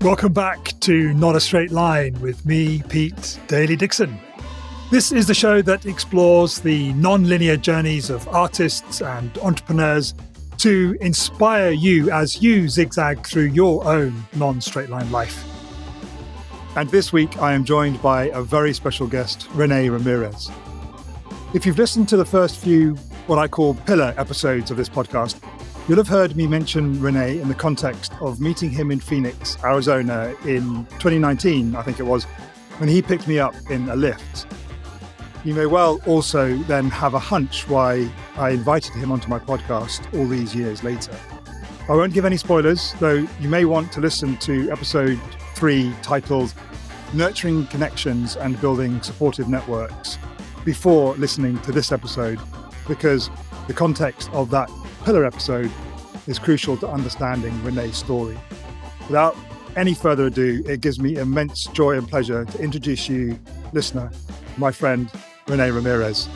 Welcome back to Not a Straight Line with me, Pete Daly-Dickson. This is the show that explores the non-linear journeys of artists and entrepreneurs to inspire you as you zigzag through your own non-straight line life. And this week, I am joined by a very special guest, Reene Ramirez. If you've listened to the first few, what I call pillar episodes of this podcast, you'll have heard me mention Reene in the context of meeting him in Phoenix, Arizona in 2019, I think it was, when he picked me up in a lift. You may well also then have a hunch why I invited him onto my podcast all these years later. I won't give any spoilers, though you may want to listen to episode 3 titled Nurturing Connections and Building Supportive Networks before listening to this episode, because the context of that pillar episode is crucial to understanding Reene's story. Without any further ado, it gives me immense joy and pleasure to introduce you, listener, my friend, Reene Ramirez.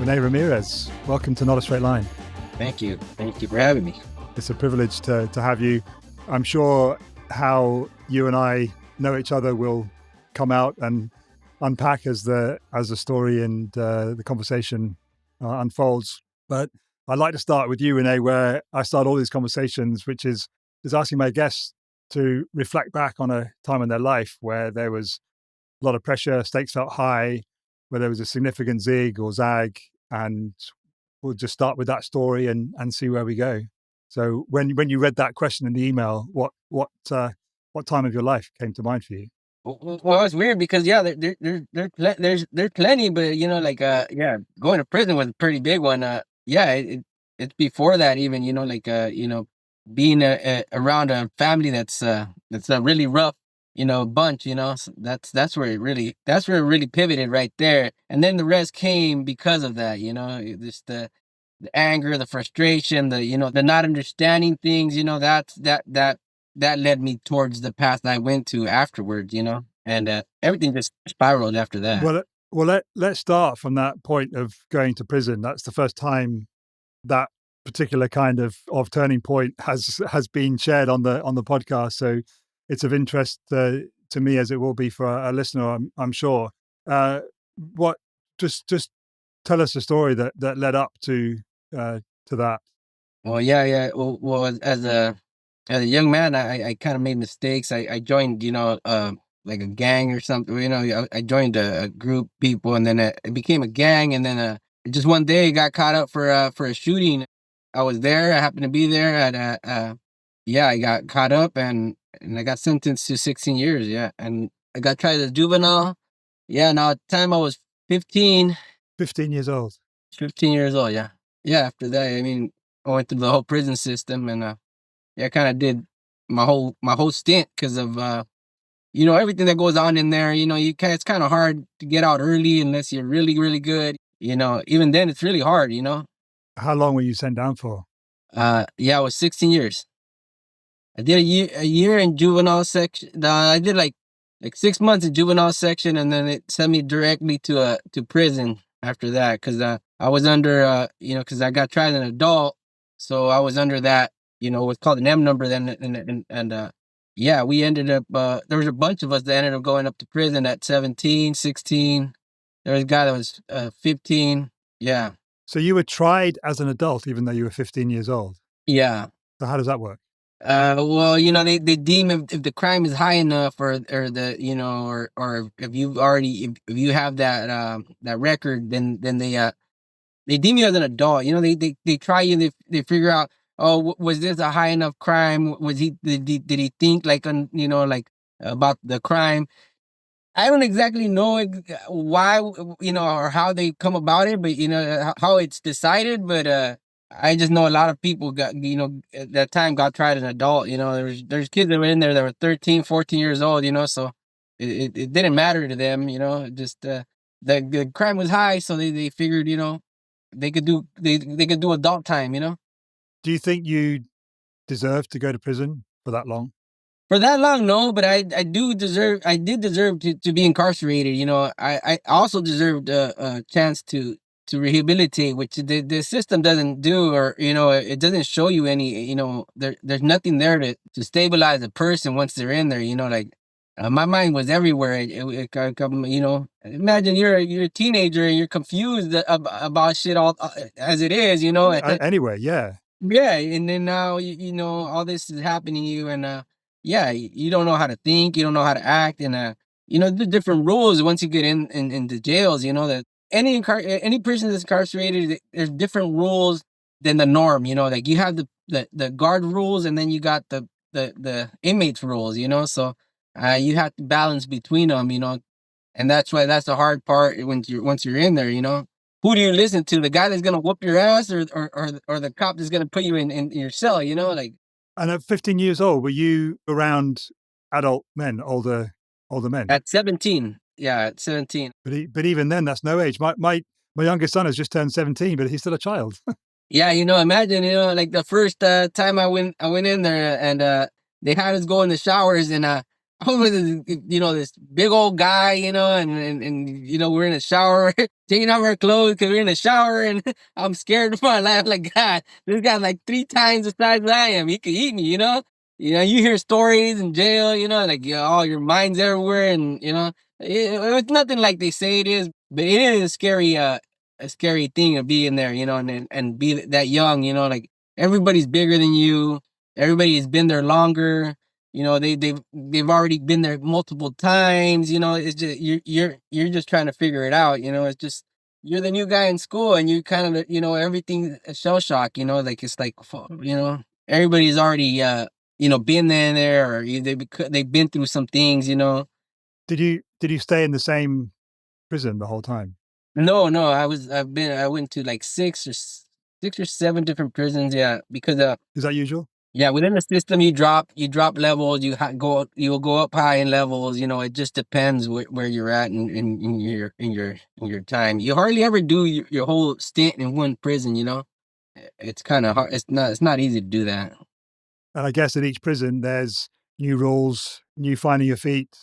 Reene Ramirez, welcome to Not a Straight Line. Thank you. Thank you for having me. It's a privilege to have you. I'm sure how you and I know each other will come out and unpack as the story and the conversation unfolds. But I'd like to start with you, Reene, where I start all these conversations, which is asking my guests to reflect back on a time in their life where there was a lot of pressure, stakes felt high, where there was a significant zig or zag, and we'll just start with that story and see where we go. So when you read that question in the email, what time of your life came to mind for you? Well, it's weird because there's plenty, but going to prison was a pretty big one. It's before that even, being around a family that's a really rough, bunch, so that's where it really pivoted right there. And then the rest came because of that, just the anger, the frustration, the not understanding things, that led me towards the path I went to afterwards, and everything just spiraled after that. Well, let's start from that point of going to prison. That's the first time that particular kind of turning point has been shared on the podcast. So it's of interest to me, as it will be for a listener, I'm sure. Just tell us a story that led up to that. Well, yeah. Well, as a young man, I kind of made mistakes. I joined, like a gang or something. I joined a group of people, and then it became a gang. And then just one day, I got caught up for a shooting. I was there. I happened to be there. And I got caught up, and I got sentenced to 16 years. Yeah, and I got tried as a juvenile. Yeah, now at the time I was 15. 15 years old. 15 years old. Yeah. After that, I went through the whole prison system, and I kind of did my whole stint because of everything that goes on in there. It's kind of hard to get out early unless you're really, really good. Even then it's really hard. How long were you sent down for? It was 16 years. I did a year in juvenile section. I did like 6 months in juvenile section, and then it sent me directly to prison after that because I was under because I got tried as an adult, so I was under that. What's called an M number then, and we ended up, there was a bunch of us that ended up going up to prison at 17, 16. There was a guy that was 15. Yeah. So you were tried as an adult, even though you were 15 years old? Yeah. So how does that work? Well, they deem if the crime is high enough or if you've already, if you have that record, then they deem you as an adult. They try you, they figure out, was this a high enough crime? Did he think like about the crime? I don't exactly know why, or how they come about it, but how it's decided. But I just know a lot of people got, at that time got tried as an adult. There's kids that were in there that were 13, 14 years old. So it didn't matter to them. Just the crime was high, so they figured they could do adult time. Do you think you deserve to go to prison for that long? For that long, no, but I did deserve to be incarcerated. I also deserved a chance to to rehabilitate, which the system doesn't do, or it doesn't show you any. There's nothing there to stabilize a person once they're in there. Like my mind was everywhere. Imagine you're a teenager and you're confused about shit all as it is. Anyway, yeah. Yeah, and then now all this is happening to you, and yeah, you don't know how to think, you don't know how to act, and the different rules once you get in the jails. That any person that's incarcerated, there's different rules than the norm. Like you have the guard rules, and then you got the inmates rules. So you have to balance between them. And that's the hard part once you're in there. Who do you listen to? The guy that's gonna whoop your ass, or the cop that's gonna put you in your cell? Like And at 15 years old, were you around adult men, older men? at 17. Yeah, at 17. But even then, that's no age. My youngest son has just turned 17, but he's still a child. Yeah, imagine, like the first time I went in there, and they had us go in the showers, and I was this big old guy, and we're in the shower taking off our clothes because we're in the shower, and I'm scared for my life. Like, God, this guy's like 3 times the size I am. He could eat me. You hear stories in jail, like oh, your mind's everywhere, and it's nothing like they say it is, but it is a scary thing to be in there, and be that young, like everybody's bigger than you, everybody has been there longer, they've already been there multiple times, it's just you're just trying to figure it out, it's just you're the new guy in school, and you kind of everything a shell shock, like it's like everybody's already been there, or they've been through some things. Did you stay in the same prison the whole time? No, no, I went to like 6 or 7 different prisons. Yeah, because Is that usual? yeah, within the system you drop levels. You'll go up high in levels. It just depends where you're at in your time. You hardly ever do your whole stint in one prison. It's kind of hard. It's not easy to do that. And I guess at each prison, there's new rules, new finding your feet.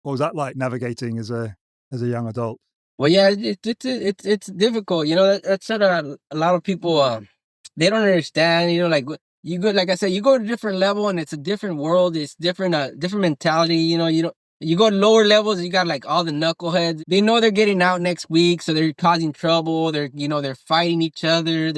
What was that like navigating as a young adult? Well, yeah, it's difficult. That's what a lot of people they don't understand. Like you go, like I said, you go to a different level, and it's a different world. It's different mentality. You go to lower levels, you got like all the knuckleheads. They know they're getting out next week, so they're causing trouble. They're fighting each other.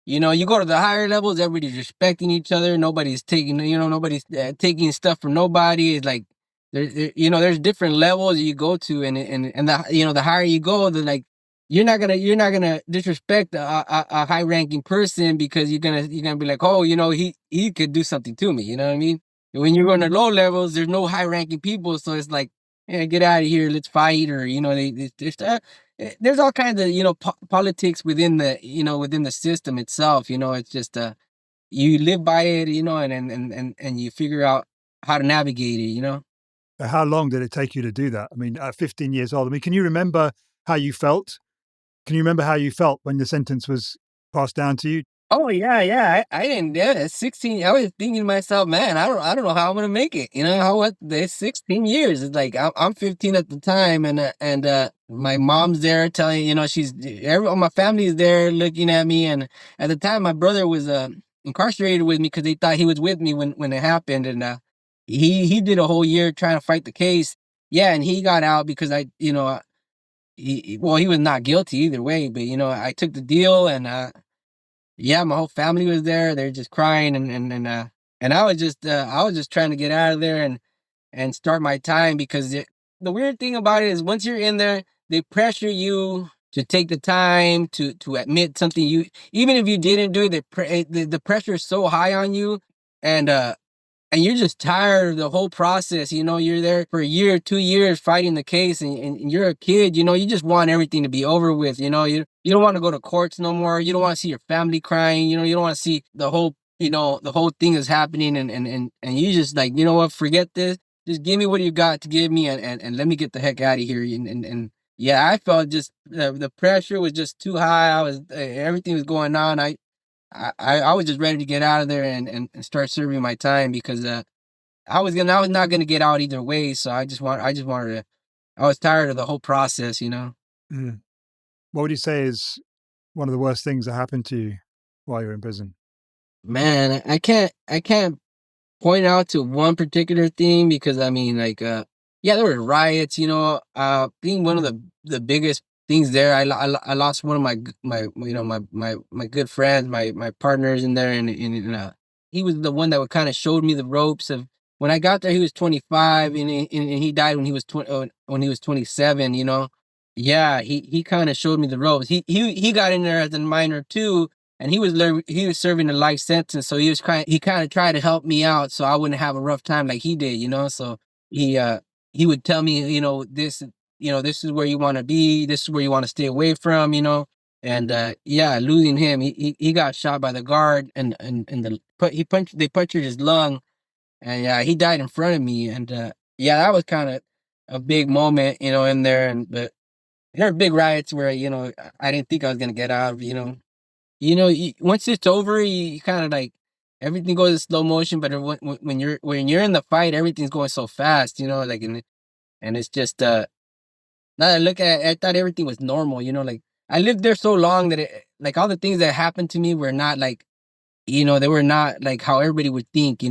You go to the higher levels, everybody's respecting each other. Nobody's taking stuff from nobody. It's like there's different levels you go to, and the higher you go, the like you're not gonna disrespect a high ranking person, because you're gonna be like, oh, he could do something to me. You know what I mean? When you're going to low levels, there's no high ranking people, so it's like, yeah, get out of here, let's fight, or there's all kinds of politics within the system itself. It's just you live by it, and you figure out how to navigate it. How long did it take you to do that? I mean, at 15 years old, I mean, can you remember how you felt? Can you remember how you felt when the sentence was passed down to you? Oh yeah, yeah. I didn't. Yeah, at 16, I was thinking to myself, man, I don't know how I'm gonna make it. There's 16 years. It's like I'm 15 at the time, and my mom's there telling, all my family is there looking at me, and at the time my brother was incarcerated with me because they thought he was with me when it happened, and he did a whole year trying to fight the case. Yeah, and he got out because he was not guilty either way, but I took the deal, and yeah, my whole family was there. They're just crying, and I was just trying to get out of there and start my time, because the weird thing about it is once you're in there, they pressure you to take the time to admit something, you even if you didn't do it, the pressure is so high on you, and you're just tired of the whole process. You're there for a year, 2 years fighting the case, and you're a kid. You just want everything to be over with. You don't want to go to courts no more. You don't want to see your family crying. You don't want to see the whole thing is happening, and you just like, what, forget this. Just give me what you got to give me, and let me get the heck out of here. And yeah, I felt just the pressure was just too high. Everything was going on. I was just ready to get out of there and start serving my time, because I was not gonna get out either way. So I was tired of the whole process. Mm. What would you say is one of the worst things that happened to you while you're in prison? Man, I can't point out to one particular thing because I mean, like, yeah, there were riots. Being one of the biggest things there, I lost one of my good friends, my partners in there, and he was the one that would kind of showed me the ropes of. When I got there, he was 25, and he died when he was 20, when he was 27. Yeah, he kind of showed me the ropes. He got in there as a minor too, and he was serving a life sentence, so he kind of tried to help me out so I wouldn't have a rough time like he did. So he would tell me, this is where you want to be, this is where you want to stay away from. And yeah, losing him, he got shot by the guard, and they punctured his lung, and yeah, he died in front of me. And yeah, that was kind of a big moment, in there. And but there were big riots where I didn't think I was gonna get out. Once it's over, you kind of like everything goes in slow motion. But when you're in the fight, everything's going so fast. Like, and it's just now that I look at it, I thought everything was normal. Like I lived there so long that like all the things that happened to me were not like they were not like how everybody would think.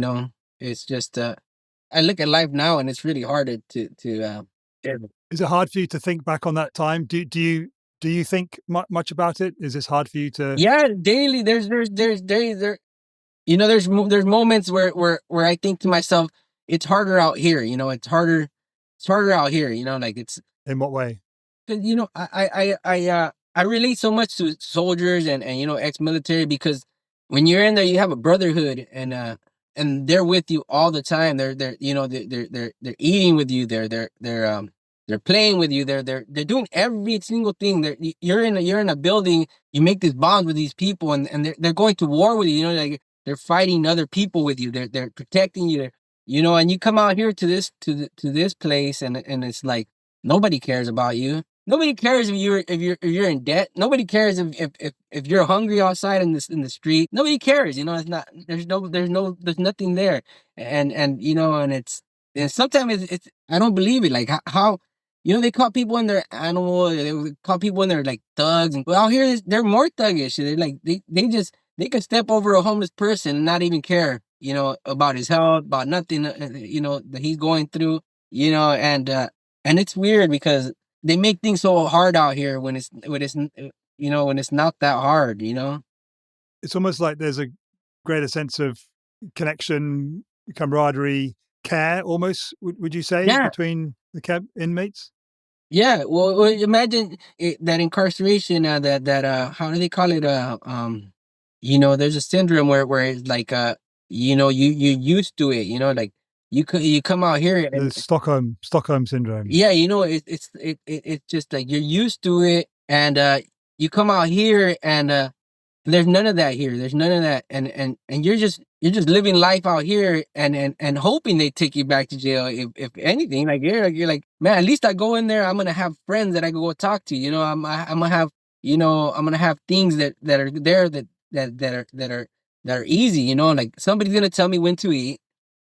It's just I look at life now and it's really hard yeah. Is it hard for you to think back on that time? Do you think much about it? Is this hard for you to? Yeah, daily there's days there's moments where I think to myself, it's harder out here. It's harder out here. Like it's In what way? 'cause, I relate so much to soldiers and ex-military because when you're in there, you have a brotherhood and they're with you all the time. They're eating with you. They're playing with you. They're doing every single thing. You're in a building. You make this bond with these people, and they're going to war with you. Like they're fighting other people with you. They're protecting you. And you come out here to this place, and it's like nobody cares about you. Nobody cares if you're in debt. Nobody cares if you're hungry outside in the street. Nobody cares. It's not there's nothing there. And and sometimes it's I don't believe it. Like how they call people when they're animal. They call people when they're like thugs. And well, out here they're more thuggish. They're like they could step over a homeless person and not even care. About his health, about nothing. That he's going through. And it's weird because they make things so hard out here when it's not that hard. It's almost like there's a greater sense of connection, camaraderie, care. Almost, would you say, Yeah, between the camp inmates? yeah. Well, imagine that incarceration. That how do they call it? There's a syndrome where it's like you used to it. Like you come out here The and Stockholm syndrome. yeah, it's just like you're used to it, and you come out here and there's none of that here. There's none of that, and you're just living life out here, and hoping they take you back to jail. If anything, like you're like, man, at least I go in there, I'm gonna have friends that I can go talk to. I'm gonna have I'm gonna have things that are there that are easy. Like somebody's gonna tell me when to eat.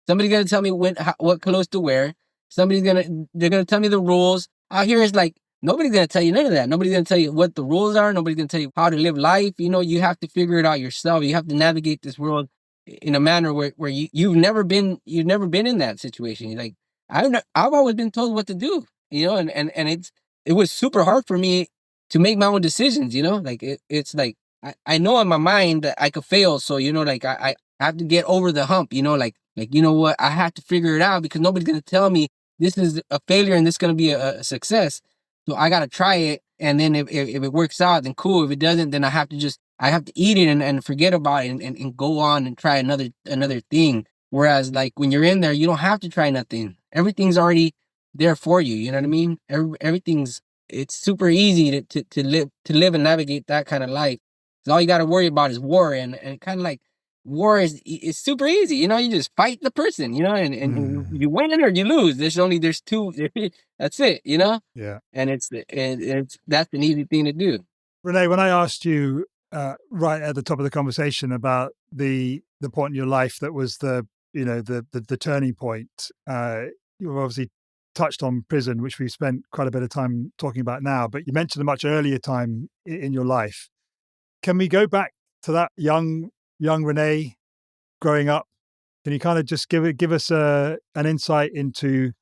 Somebody's gonna tell me what clothes to wear. They're gonna tell me the rules. Out here is like nobody's gonna tell you none of that. Nobody's gonna tell you what the rules are. Nobody's gonna tell you how to live life. You have to figure it out yourself. You have to navigate this world in a manner where you've never been in that situation. You're like I've always been told what to do. And it was super hard for me to make my own decisions. Like it's like I know in my mind that I could fail. So like I have to get over the hump. Like you know what, I have to figure it out because nobody's gonna tell me this is a failure and this is gonna be a success. So I gotta try it, and then if it works out, then cool. If it doesn't, then I have to eat it and forget about it and go on and try another thing. Whereas like when you're in there, you don't have to try nothing. Everything's already there for you. You know what I mean? Everything's it's super easy to live and navigate that kind of life. 'Cause all you got to worry about is war, and kind of like war is super easy. You just fight the person. And Mm, you win or you lose. There's two. That's it. yeah. And it's that's an easy thing to do. Renee, when I asked you right at the top of the conversation about the point in your life that was the turning point, you obviously touched on prison, which we've spent quite a bit of time talking about now. But you mentioned a much earlier time in your life. Can we go back to that young Renee growing up? Can you kind of just give us an insight into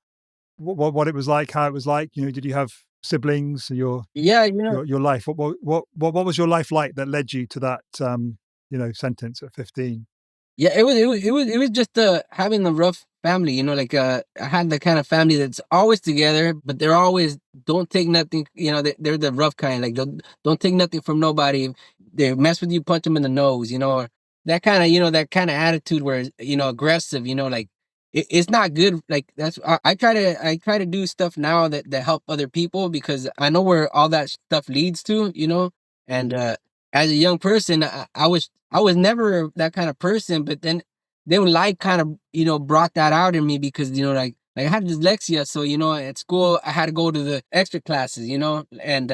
what it was like, how it was like? You know, did you have siblings? Yeah, you know, Your life. What was your life like that led you to that sentence at 15? yeah, it was just having a rough family, you know, like I had the kind of family that's always together, but they're always don't take nothing, you know, they're the rough kind, like don't take nothing from nobody. They mess with you, punch them in the nose, you know, or that kind of, you know, that kind of attitude where, you know, aggressive, you know, like it's not good. Like that's I try to do stuff now that help other people because I know where all that stuff leads to, you know, and as a young person, I was never that kind of person, but then life kind of, you know, brought that out in me because, you know, like I had dyslexia. So, you know, at school I had to go to the extra classes, you know, and,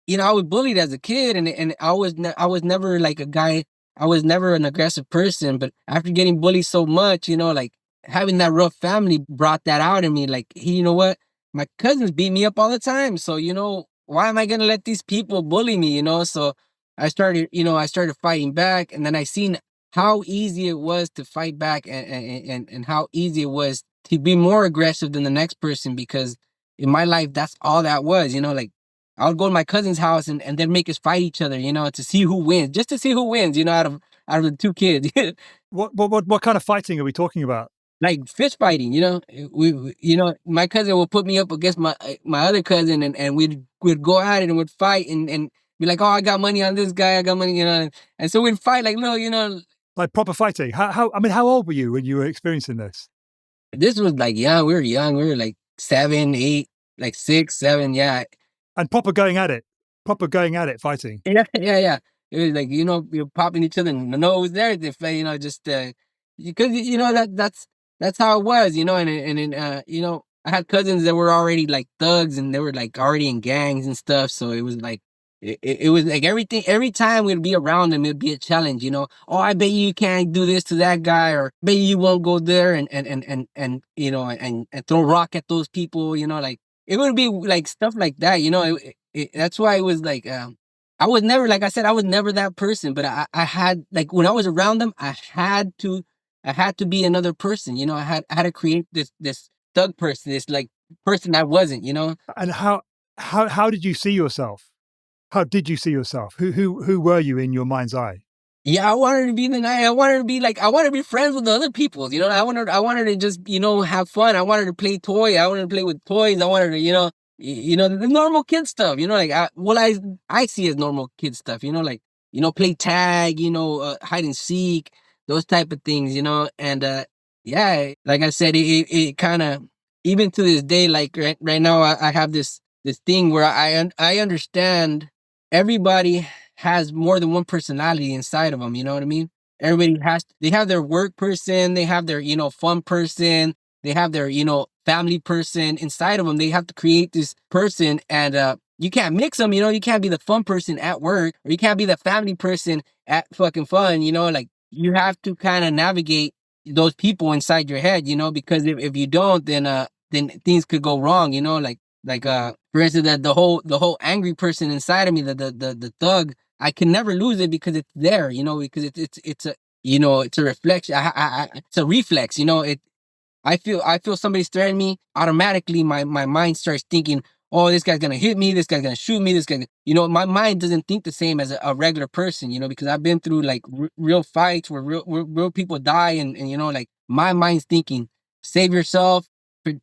you know, I was bullied as a kid and I was never like a guy. I was never an aggressive person, but after getting bullied so much, you know, like having that rough family brought that out in me. Like, hey, you know what? My cousins beat me up all the time. So, you know, why am I going to let these people bully me, you know? So, I started fighting back, and then I seen how easy it was to fight back, and how easy it was to be more aggressive than the next person. Because in my life, that's all that was. You know, like I would go to my cousin's house, and they'd make us fight each other. You know, to see who wins, just to see who wins. You know, out of the two kids. What kind of fighting are we talking about? Like fist fighting, you know. You know, my cousin will put me up against my other cousin, and we'd go at it and we'd fight and be like, oh, I got money on this guy, I got money, you know, and so we'd fight like little, you know. Like proper fighting? How I mean, how old were you when you were experiencing this? This was like young, we were young, we were like 7, 8, like 6, 7, yeah. And proper going at it, fighting. Yeah, yeah, yeah. It was like, you know, you're popping each other in the nose there, if, you know, just because you know that's how it was, you know, and you know, I had cousins that were already like thugs and they were like already in gangs and stuff, so it was like it was like every time we'd be around them, it'd be a challenge, you know. Oh, I bet you can't do this to that guy, or bet you won't go there and you know and throw rock at those people, you know, like it would be like stuff like that, you know. That's why it was like I was never, like I said, I was never that person, but I had like when I was around them, I had to be another person, you know. I had to create this thug person, this like person I wasn't, you know. And how did you see yourself? How did you see yourself? Who were you in your mind's eye? Yeah, I wanted to be the night. I wanted to be like I wanted to be friends with the other people. You know, I wanted to just, you know, have fun. I wanted to play toy. I wanted to play with toys. I wanted to, you know, you know, the normal kid stuff. You know, like what I see as normal kid stuff. You know, like, you know, play tag. You know, hide and seek, those type of things. You know, and yeah, like I said, it kind of, even to this day, like right now, I have this thing where I understand everybody has more than one personality inside of them. You know what I mean? Everybody they have their work person, they have their, you know, fun person, they have their, you know, family person inside of them. They have to create this person, and you can't mix them. You know, you can't be the fun person at work, or you can't be the family person at fucking fun. You know, like you have to kind of navigate those people inside your head. You know, because if you don't, then things could go wrong. You know, like for instance, that the whole angry person inside of me, the thug, I can never lose it because it's there, you know, because it's a, you know, it's a reflection. It's a reflex, you know. I feel somebody's threatening me. Automatically, my mind starts thinking, "Oh, this guy's gonna hit me. This guy's gonna shoot me. This guy," you know. My mind doesn't think the same as a regular person, you know, because I've been through like real fights where real people die, and you know, like my mind's thinking, save yourself,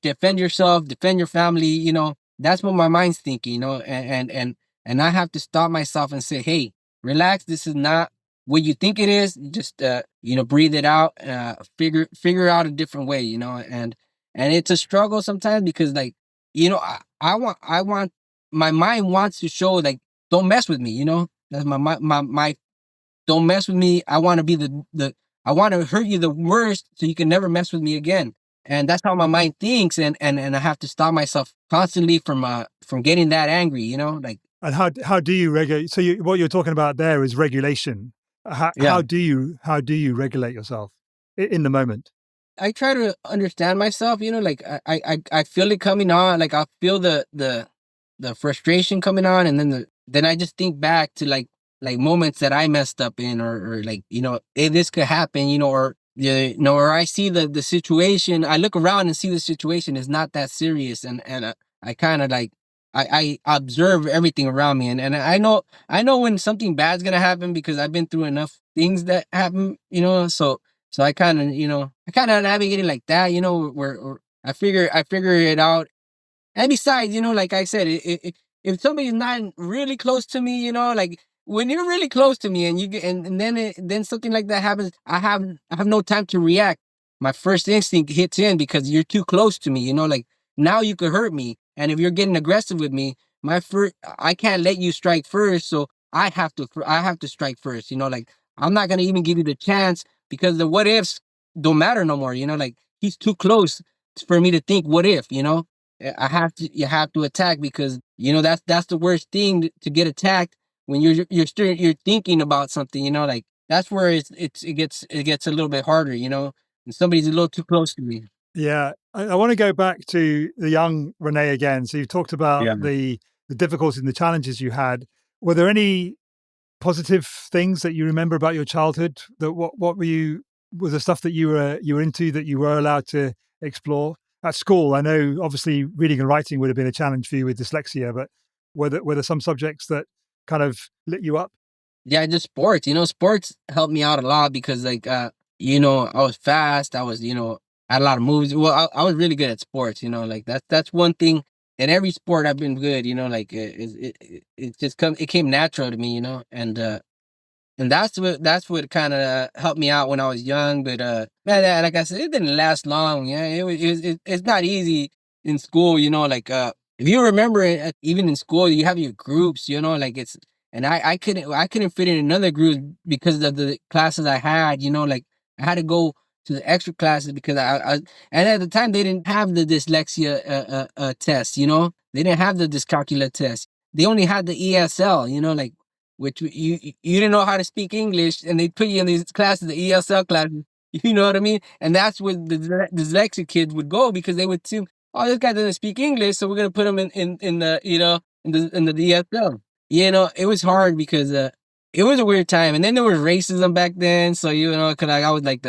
defend yourself, defend your family. You know, that's what my mind's thinking. You know, and I have to stop myself and say, "Hey, relax. This is not what you think it is. Just you know, breathe it out, figure out a different way, you know." And it's a struggle sometimes because, like, you know, I want, my mind wants to show like, don't mess with me, you know. That's my don't mess with me. I want to be the I want to hurt you the worst so you can never mess with me again. And that's how my mind thinks, and I have to stop myself constantly from getting that angry, you know, like. And how do you regulate? So what you're talking about there is regulation. Yeah. How do you regulate yourself in the moment? I try to understand myself, you know, like I feel it coming on, like I feel the frustration coming on, and then I just think back to like like moments that I messed up in, or like, hey, this could happen, or or I see the situation, I look around and see the situation is not that serious, and I kind of like I observe everything around me, and I know when something bad's gonna happen because I've been through enough things that happen, so I kind of navigate it like that, where I figure it out. And besides, like I said, if somebody's not really close to me, like when you're really close to me and you get, and then something like that happens, I have no time to react. My first instinct hits in because you're too close to me, like now you could hurt me. And if you're getting aggressive with me, I can't let you strike first. So I have to strike first, like I'm not going to even give you the chance because the what ifs don't matter no more, like he's too close for me to think what if, you have to attack because that's the worst thing to get attacked when you're thinking about something, like that's where it gets a little bit harder, and somebody's a little too close to me. Yeah, I want to go back to the young Renee again. So you've talked about Yeah. the difficulties and the challenges you had. Were there any positive things that you remember about your childhood? That what were you was the stuff that you were into that you were allowed to explore at school? I know obviously reading and writing would have been a challenge for you with dyslexia, but were there some subjects that kind of lit you up? Yeah, just sports. Sports helped me out a lot because like I was fast. I was, I had a lot of moves. Well, I was really good at sports, like that's one thing. In every sport I've been good, like it came natural to me, and that's what kind of helped me out when I was young. But man, like I said, it didn't last long. Yeah, it's not easy in school. Like if you remember it, even in school, you have your groups. Like and I couldn't fit in another group because of the classes I had. Like I had to go to the extra classes because and at the time they didn't have the dyslexia test. They didn't have the dyscalculia test. They only had the ESL. Like which you didn't know how to speak English, and they put you in these classes, the ESL classes. You know what I mean? And that's where the dyslexic kids would go because they would assume, oh, this guy doesn't speak English, so we're gonna put him in the in the ESL. It was hard because it was a weird time, and then there was racism back then. So because I was like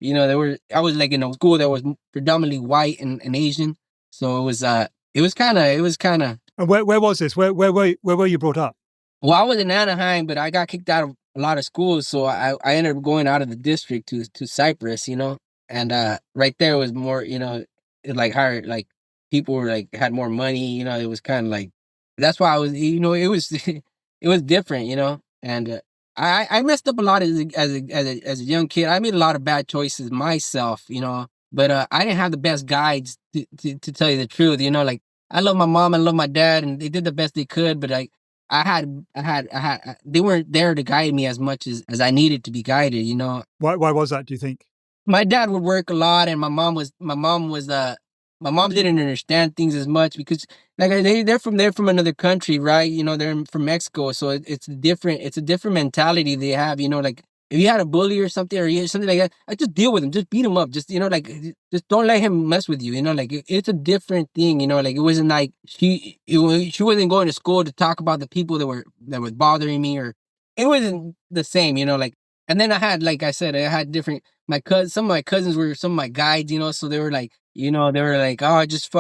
I was like in a school that was predominantly white and Asian, so it was kind of And where was this? Where were you brought up? well, I was in Anaheim, but I got kicked out of a lot of schools, so I ended up going out of the district to Cyprus, and right there was more, it like higher, like people were like had more money, it was kind of like that's why I was, it was it was different, and I messed up a lot as a young kid. I made a lot of bad choices myself, but I didn't have the best guides to tell you the truth, like I love my mom, I love my dad, and they did the best they could, but they weren't there to guide me as much as I needed to be guided, Why was that? Do you think? my dad would work a lot, and my mom didn't understand things as much because like they're from another country, right? They're from Mexico, so it's a different mentality they have. Like if you had a bully or something, something like that, I just deal with him, just beat him up, just like just don't let him mess with you. Like it's a different thing. Like it wasn't like she wasn't going to school to talk about the people that were bothering me, or it wasn't the same. Like, and then I had, like I said, I had different some of my cousins were some of my guides, so they were like, oh, just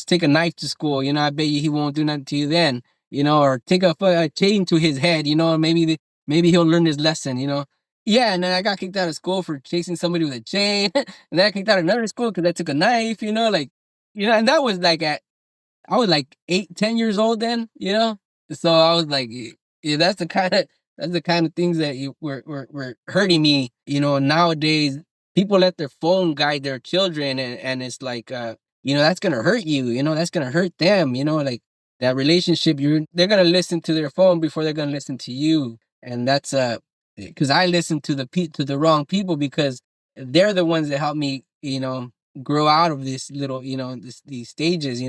take a knife to school, I bet you he won't do nothing to you then, or take a chain to his head, maybe he'll learn his lesson, Yeah, and then I got kicked out of school for chasing somebody with a chain, and then I got kicked out of another school because I took a knife, like, and that was like I was like 8, 10 years old then, So I was like, yeah, that's the kind of things that were hurting me. Nowadays people let their phone guide their children, and it's like, that's gonna hurt you. That's gonna hurt them. Like that relationship. They're gonna listen to their phone before they're gonna listen to you, and that's because I listen to the wrong people because they're the ones that help me, grow out of this little, these stages.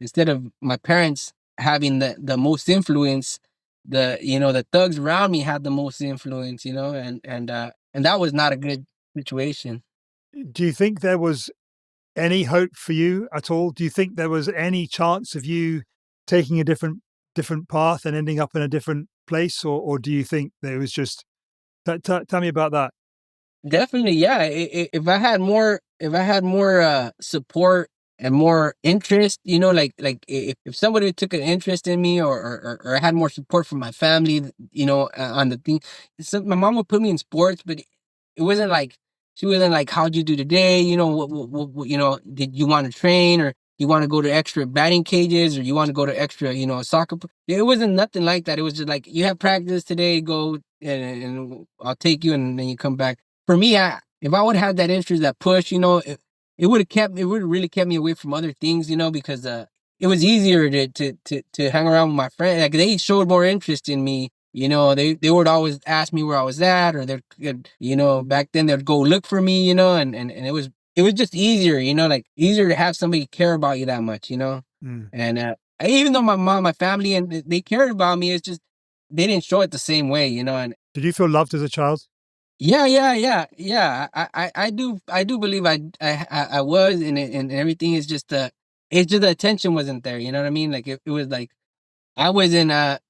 Instead of my parents having the most influence, the thugs around me had the most influence, and that was not a good situation. Do you think there was any hope for you at all? Do you think there was any chance of you taking a different path and ending up in a different place, or do you think that it was just? Tell me about that. Definitely, yeah. If I had more, support and more interest, if somebody took an interest in me, or I had more support from my family, on the thing. So my mom would put me in sports, but it wasn't like she wasn't like, "How'd you do today?" Did you want to train, or you want to go to extra batting cages, or you want to go to extra, soccer? It wasn't nothing like that. It was just like, you have practice today, go, and I'll take you, and then you come back. For me, if I would have had that interest, that push, it would have really kept me away from other things, because it was easier to hang around with my friends. Like, they showed more interest in me. They would always ask me where I was at, or back then they'd go look for me, and it was just easier, like, easier to have somebody care about you that much, Mm. and even though my mom, my family, and they cared about me, it's just they didn't show it the same way, and Did you feel loved as a child? yeah, yeah, yeah, yeah. I do believe I was, and everything is just it's just the attention wasn't there. You know what I mean? Like, it was like I wasn't as,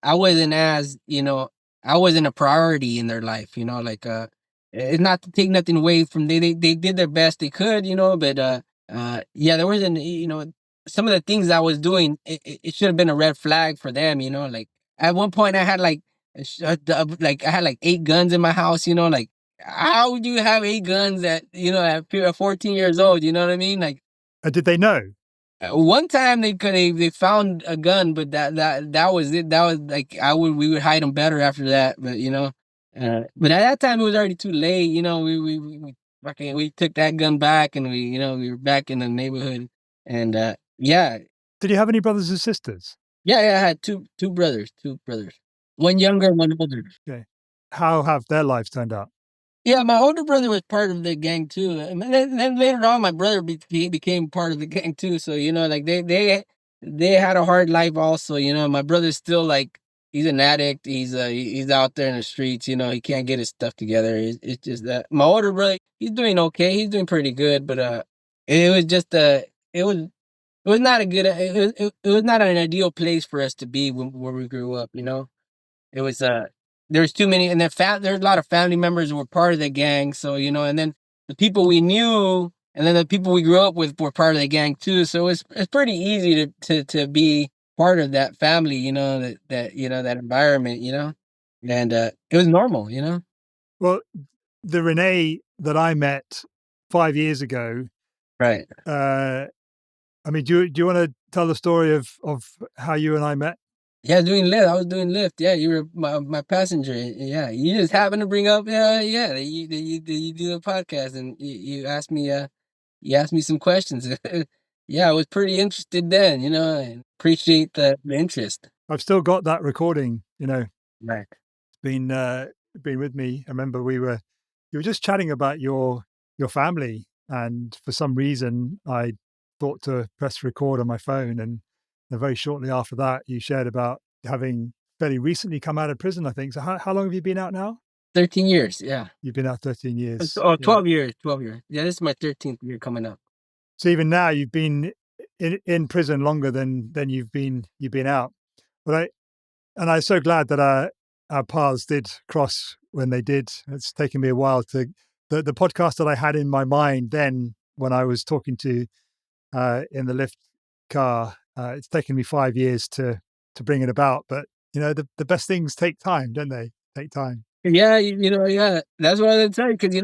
I wasn't a priority in their life. Like, it's not to take nothing away from, they did their best they could. But yeah, there wasn't, some of the things I was doing. It should have been a red flag for them. Like, at one point I had like, like, I had like 8 guns in my house. Like, how would you have 8 guns at 14 years old? You know what I mean? Like, Did they know? one time they found a gun, but that was it. That was like, we would hide them better after that. But but at that time it was already too late. We took that gun back, and we were back in the neighborhood. And yeah, Did you have any brothers and sisters? yeah, yeah. I had two brothers, one younger, one older. Okay. How have their lives turned out? Yeah, my older brother was part of the gang too, and then later on, my brother became part of the gang too. So, like, they had a hard life also. My brother's still, like, he's an addict. He's out there in the streets. He can't get his stuff together. It's just that my older brother, he's doing okay. He's doing pretty good, but it was just it was not a good, it was not an ideal place for us to be where we grew up. It was there's too many, and there's a lot of family members who were part of the gang. So, and then the people we knew, and then the people we grew up with were part of the gang too. So it's pretty easy to be part of that family, that environment, and it was normal, Well, the Renee that I met 5 years ago. right. Uh, I mean, do you want to tell the story of how you and I met? Yeah, doing Lyft. I was doing Lyft. Yeah, you were my passenger. Yeah, you just happened to bring up, yeah, that you do a podcast, and you asked me some questions. Yeah, I was pretty interested then, and appreciate the interest. I've still got that recording. Right. Been been with me. I remember you were just chatting about your family, and for some reason I thought to press record on my phone, and very shortly after that you shared about having fairly recently come out of prison, I think. So how long have you been out now? 13 years. Yeah. You've been out 13 years. Oh, Yeah. 12 years. 12 years. Yeah, this is my 13th year coming up. So even now you've been in prison longer than you've been out. But I'm so glad that our paths did cross when they did. It's taken me a while to the podcast that I had in my mind then when I was talking to in the Lyft car. It's taken me 5 years to bring it about, but the best things take time, don't they? Take time. Yeah, yeah. That's what I was saying, because,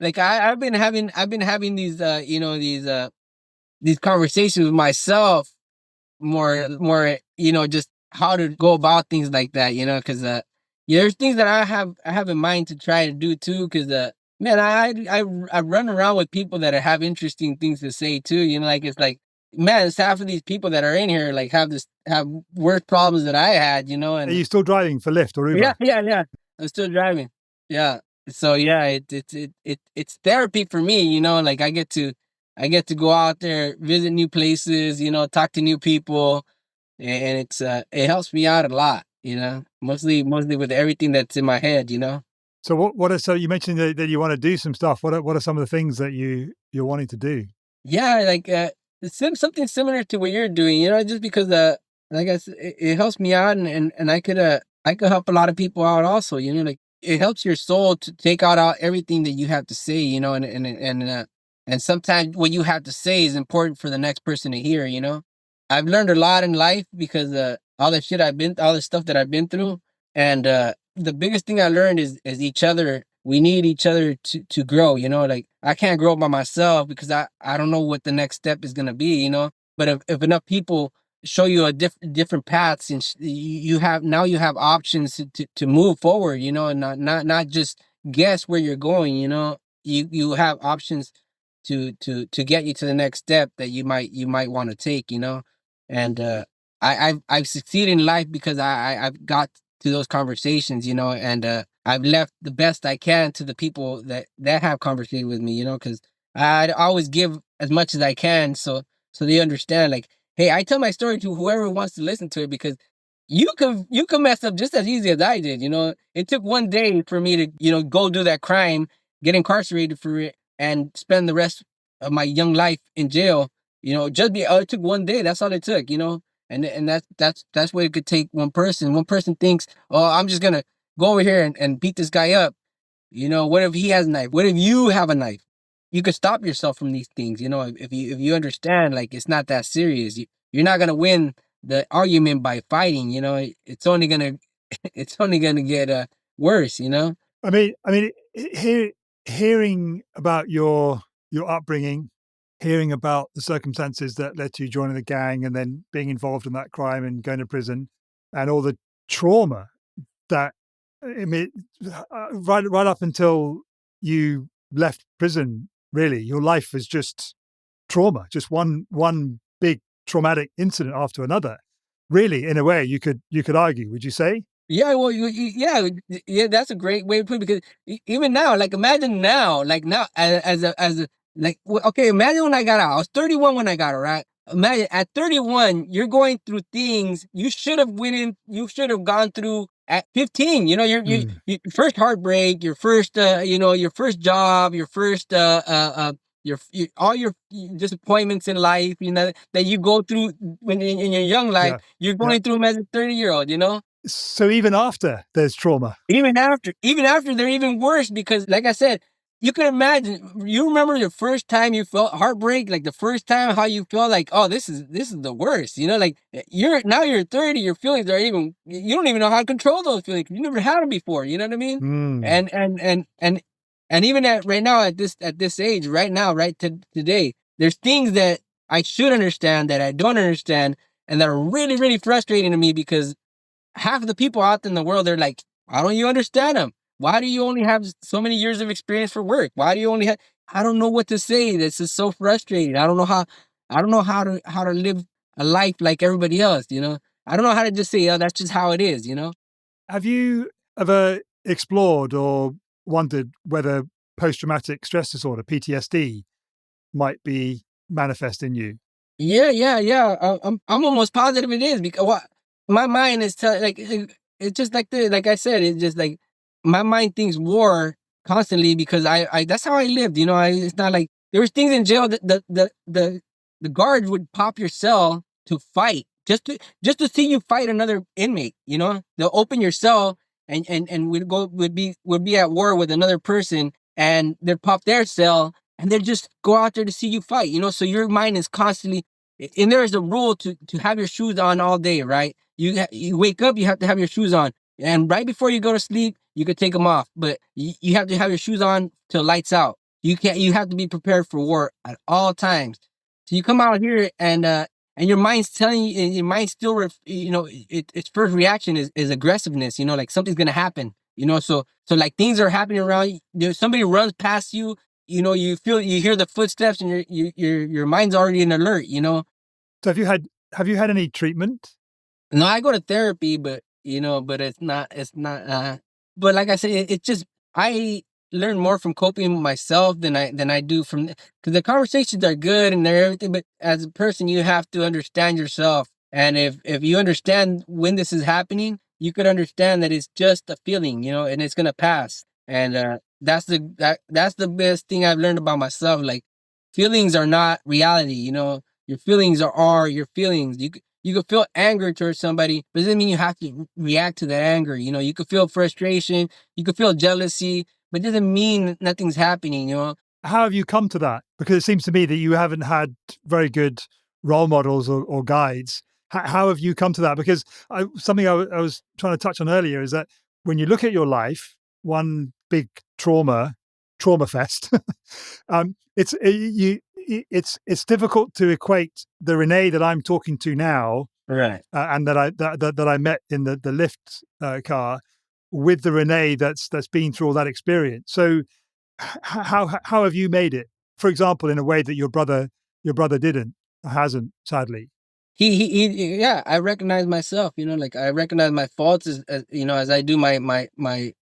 like, I've been having these conversations with myself, more, just how to go about things like that, because yeah, there's things that I have in mind to try to do too, because man, I run around with people that have interesting things to say too, like, it's like, man, it's half of these people that are in here, like, have worse problems that I had, Are and you still driving for Lyft or yeah, Uber? yeah, yeah, I'm still driving. Yeah, so yeah, it's therapy for me, like, I get to go out there, visit new places, talk to new people, and it helps me out a lot, mostly with everything that's in my head. So so you mentioned that you want to do some stuff. What are some of the things that you're wanting to do? Yeah, like, it's something similar to what you're doing, just because like I said, it helps me out, and I could I could help a lot of people out also, like it helps your soul to take out everything that you have to say, and sometimes what you have to say is important for the next person to hear, I've learned a lot in life because all the stuff that I've been through, and the biggest thing I learned is each other. We need each other to grow, like I can't grow by myself because I don't know what the next step is gonna be, But if enough people show you a different paths, and you have options to move forward, and not just guess where you're going, you have options to get you to the next step that you might want to take, and I've succeeded in life because I've got to those conversations, and I've left the best I can to the people that have conversated with me, because I always give as much as I can, so they understand, like, hey, I tell my story to whoever wants to listen to it because you can mess up just as easy as I did. It took one day for me to go do that crime, get incarcerated for it, and spend the rest of my young life in jail. It took one day. That's all it took. And that's what it could take one person. One person thinks, oh, I'm just gonna go over here and beat this guy up. What if he has a knife? What if you have a knife? You could stop yourself from these things. If you understand, like, it's not that serious. You're not gonna win the argument by fighting. It's only gonna it's only gonna get worse. Hearing about your upbringing, hearing about the circumstances that led to you joining the gang and then being involved in that crime and going to prison, and all the trauma that I mean, right up until you left prison, really, your life was just trauma, just one big traumatic incident after another. Really, in a way, you could argue. Would you say? Yeah, well, yeah, that's a great way to put it because even now, like, imagine now, like, now okay, imagine when I got out. I was 31 when I got out, right? Imagine at 31, you're going through things you should have gone through at 15. Mm, your first heartbreak, your first job, all your disappointments in life, that you go through when in your young life, yeah, you're yeah. going through them as a 30-year-old. So even after there's trauma. Even after they're even worse because, like I said, you can imagine. You remember the first time you felt heartbreak, like the first time how you felt like, oh, this is the worst. Like you're 30, your feelings are even you don't even know how to control those feelings. You never had them before. You know what I mean? Mm. And even at right now at this age, right now, right today, there's things that I should understand that I don't understand, and that are really really frustrating to me because half of the people out in the world, they're like, why don't you understand them? Why do you only have so many years of experience for work? Why do you only have? I don't know what to say. This is so frustrating. I don't know how to live a life like everybody else. I don't know how to just say, oh, that's just how it is. Have you ever explored or wondered whether post-traumatic stress disorder (PTSD) might be manifest in you? Yeah, yeah, yeah. I'm almost positive it is because what my mind is telling, like, it's just like I said, it's just like my mind thinks war constantly because I that's how I lived. It's not like there was things in jail that the guards would pop your cell to fight just to see you fight another inmate. They'll open your cell and would be at war with another person, and they'd pop their cell and they'd just go out there to see you fight. So your mind is constantly, and there is a rule to have your shoes on all day, right? You wake up, you have to have your shoes on, and right before you go to sleep, you could take them off, but you have to have your shoes on till lights out. You have to be prepared for war at all times. So you come out here and your mind's telling you, and your mind still, its first reaction is aggressiveness. Like something's gonna happen. So like things are happening around you. Somebody runs past you, you hear the footsteps, and your mind's already in alert. So have you had any treatment? No, I go to therapy, but it's not. But like I said, it's just I learn more from coping with myself than I do from because the conversations are good and they're everything. But as a person, you have to understand yourself, and if you understand when this is happening, you could understand that it's just a feeling, and it's gonna pass. And that's the best thing I've learned about myself. Like feelings are not reality. Your feelings are your feelings. you could feel anger towards somebody, but it doesn't mean you have to react to that anger. You know, you could feel frustration, you could feel jealousy, but it doesn't mean nothing's happening, you know. How have you come to that? Because it seems to me that you haven't had very good role models or guides. How have you come to that? Because something I was trying to touch on earlier is that when you look at your life, one big trauma fest, it's difficult to equate the Renee that I'm talking to now Right. and that I met in the lift car with the Renee that's been through all that experience. So how have you made it? For example, in a way that your brother didn't, hasn't, sadly. Yeah, I recognize myself, you know, like I recognize my faults as you know, as I do my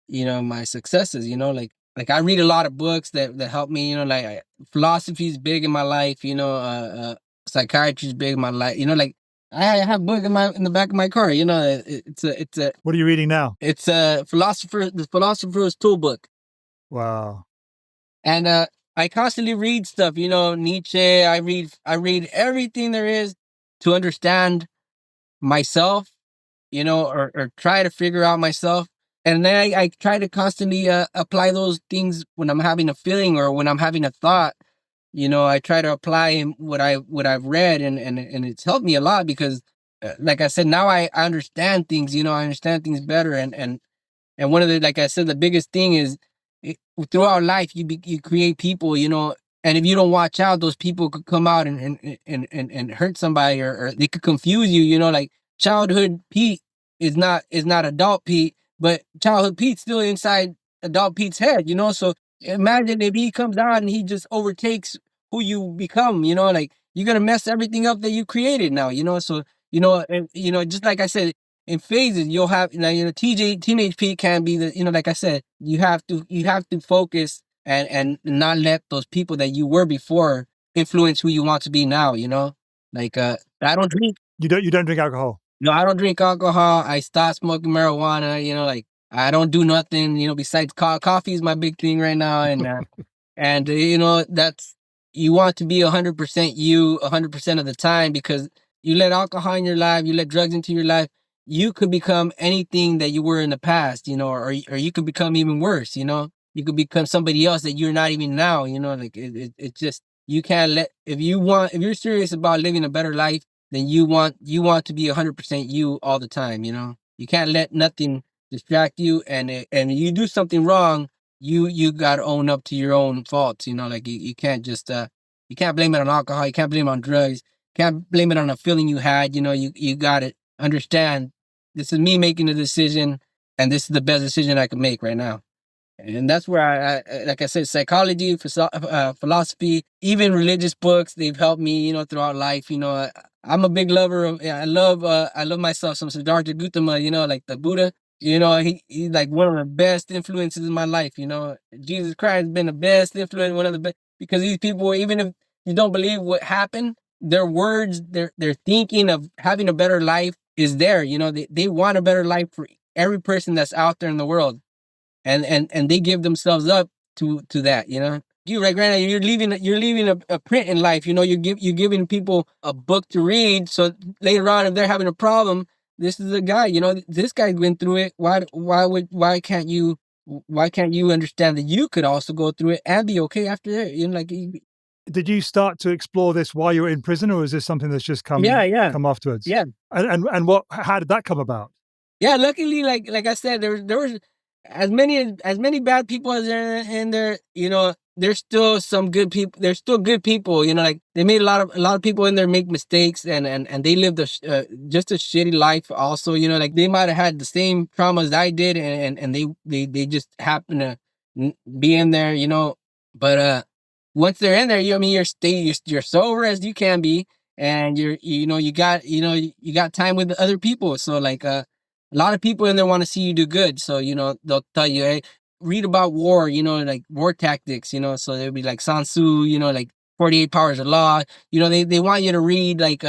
you know, my successes, you know, like I read a lot of books that help me, you know, like philosophy is big in my life, you know, psychiatry is big in my life, you know, like I have books in the back of my car, you know, it's a What are you reading now? it's a the philosopher's toolbook. Wow. And I constantly read stuff, you know, Nietzsche. I read everything there is to understand myself, you know, or try to figure out myself. And then I try to constantly apply those things when I'm having a feeling or when I'm having a thought. You know, I try to apply what I've read, and it's helped me a lot because, like I said, now I understand things. You know, I understand things better, and one of the, like I said, the biggest thing is throughout life, you create people, you know, and if you don't watch out, those people could come out and hurt somebody, or they could confuse you, you know, like childhood Pete is not adult Pete, but childhood Pete's still inside adult Pete's head, you know. So imagine if he comes out and he just overtakes who you become, you know, like you're gonna mess everything up that you created now, you know. So you know, and you know, just like I said, in phases you'll have, you know, teenage Pete can be the, you know, like I said, you have to focus and not let those people that you were before influence who you want to be now, you know. Like I don't drink. You don't drink alcohol. No, I don't drink alcohol. I stopped smoking marijuana, you know, like I don't do nothing, you know, besides coffee is my big thing right now. And you know, that's, you want to be 100% you 100% of the time, because you let alcohol in your life, you let drugs into your life, you could become anything that you were in the past, you know, or you could become even worse, you know. You could become somebody else that you're not even now, you know, like it's just, you can't let, if you're serious about living a better life, then you want to be 100% you all the time, you know. You can't let nothing distract you, and you do something wrong, you got to own up to your own faults, you know. Like you can't just you can't blame it on alcohol, you can't blame it on drugs, can't blame it on a feeling you had, you know. You got to understand, this is me making a decision, and this is the best decision I can make right now. And that's where like I said, psychology, philosophy, even religious books, they've helped me, you know, throughout life. You know, I'm a big lover of, yeah, I love myself some Siddhartha Gautama, you know, like the Buddha. You know, he's like one of the best influences in my life. You know, Jesus Christ has been the best influence, one of the best, because these people, even if you don't believe what happened, their words, their thinking of having a better life is there. You know, they want a better life for every person that's out there in the world, and they give themselves up to that, you know. You, right, granted, you're leaving a print in life, you know. You're giving people a book to read, so later on if they're having a problem, this is a guy, you know, this guy went through it. Why can't you understand that you could also go through it and be okay after that, you know, like Did you start to explore this while you were in prison, or is this something that's just yeah, yeah, come afterwards? yeah. And what? How did that come about? Yeah, luckily, like I said, there was as many bad people as there in there. You know, there's still some good people. There's still good people. You know, like they made a lot of people in there make mistakes, and they lived just a shitty life. Also, you know, like they might have had the same traumas I did, and they just happen to be in there. You know, but once they're in there, I mean, you're sober as you can be, and you got time with the other people. So like a lot of people in there want to see you do good. So, you know, they'll tell you, hey, read about war, you know, like war tactics, you know. So they'll be like Sun Tzu, you know, like 48 powers of law. You know, they want you to read like,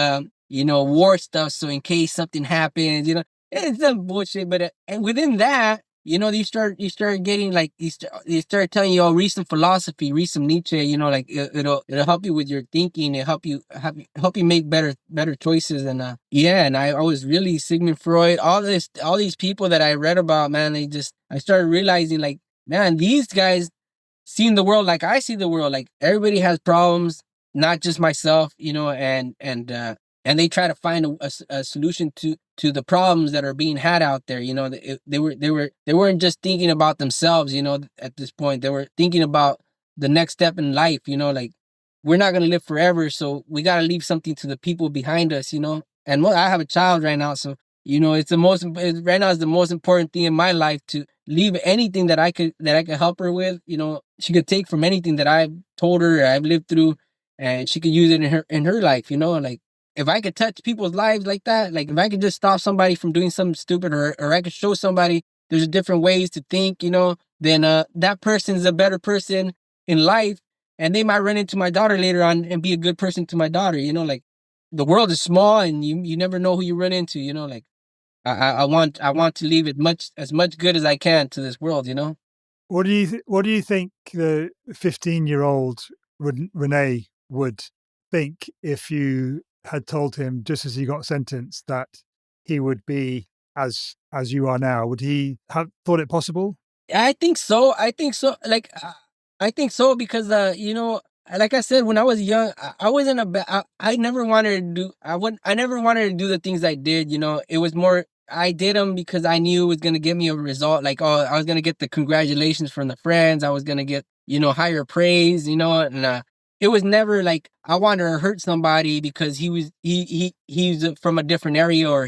you know, war stuff. So in case something happens, you know, it's some bullshit. But and within that, you start getting like you start telling you, oh, read some philosophy, read some Nietzsche, like it'll help you with your thinking, it help you make better choices. And yeah, and I was really Sigmund Freud, all these people that I read about, man, I started realizing, like, man, these guys seeing the world like I see the world. Like, everybody has problems, not just myself, and they try to find a solution to the problems that are being had out there. They weren't just thinking about themselves. At this point, they were thinking about the next step in life. Like, we're not gonna live forever, so we gotta leave something to the people behind us. And I have a child right now, so right now is the most important thing in my life, to leave anything that I could help her with. She could take from anything that I've told her, or I've lived through, and she could use it in her life. Like, if I could touch people's lives like that, like if I could just stop somebody from doing something stupid, or I could show somebody there's different ways to think, then that person's a better person in life, and they might run into my daughter later on and be a good person to my daughter. Like, the world is small, and you never know who you run into. Like, I want to leave as much good as I can to this world. What do you think the 15-year-old Rene would think if you had told him, just as he got sentenced, that he would be as you are now? Would he have thought it possible? I think so. I think so. Like, I think so because like I said, when I was young, I wasn't a bad. I never wanted to do. I never wanted to do the things I did. It was more. I did them because I knew it was gonna give me a result. Like, oh, I was gonna get the congratulations from the friends. I was gonna get higher praise. And it was never like I wanted to hurt somebody because he's from a different area, or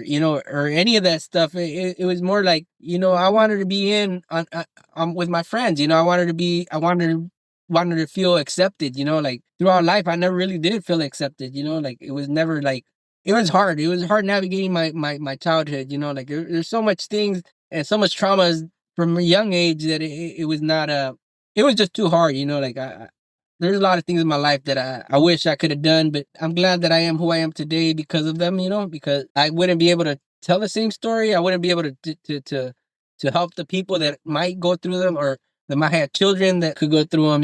any of that stuff. It was more like, I wanted to be in on with my friends. I wanted to feel accepted. Like, throughout life, I never really did feel accepted. Like, it was never like, it was hard. It was hard navigating my childhood. Like, there's so much things and so much traumas from a young age that it was not it was just too hard. Like, there's a lot of things in my life that I wish I could have done, but I'm glad that I am who I am today because of them, because I wouldn't be able to tell the same story. I wouldn't be able to help the people that might go through them, or that might have children that could go through them.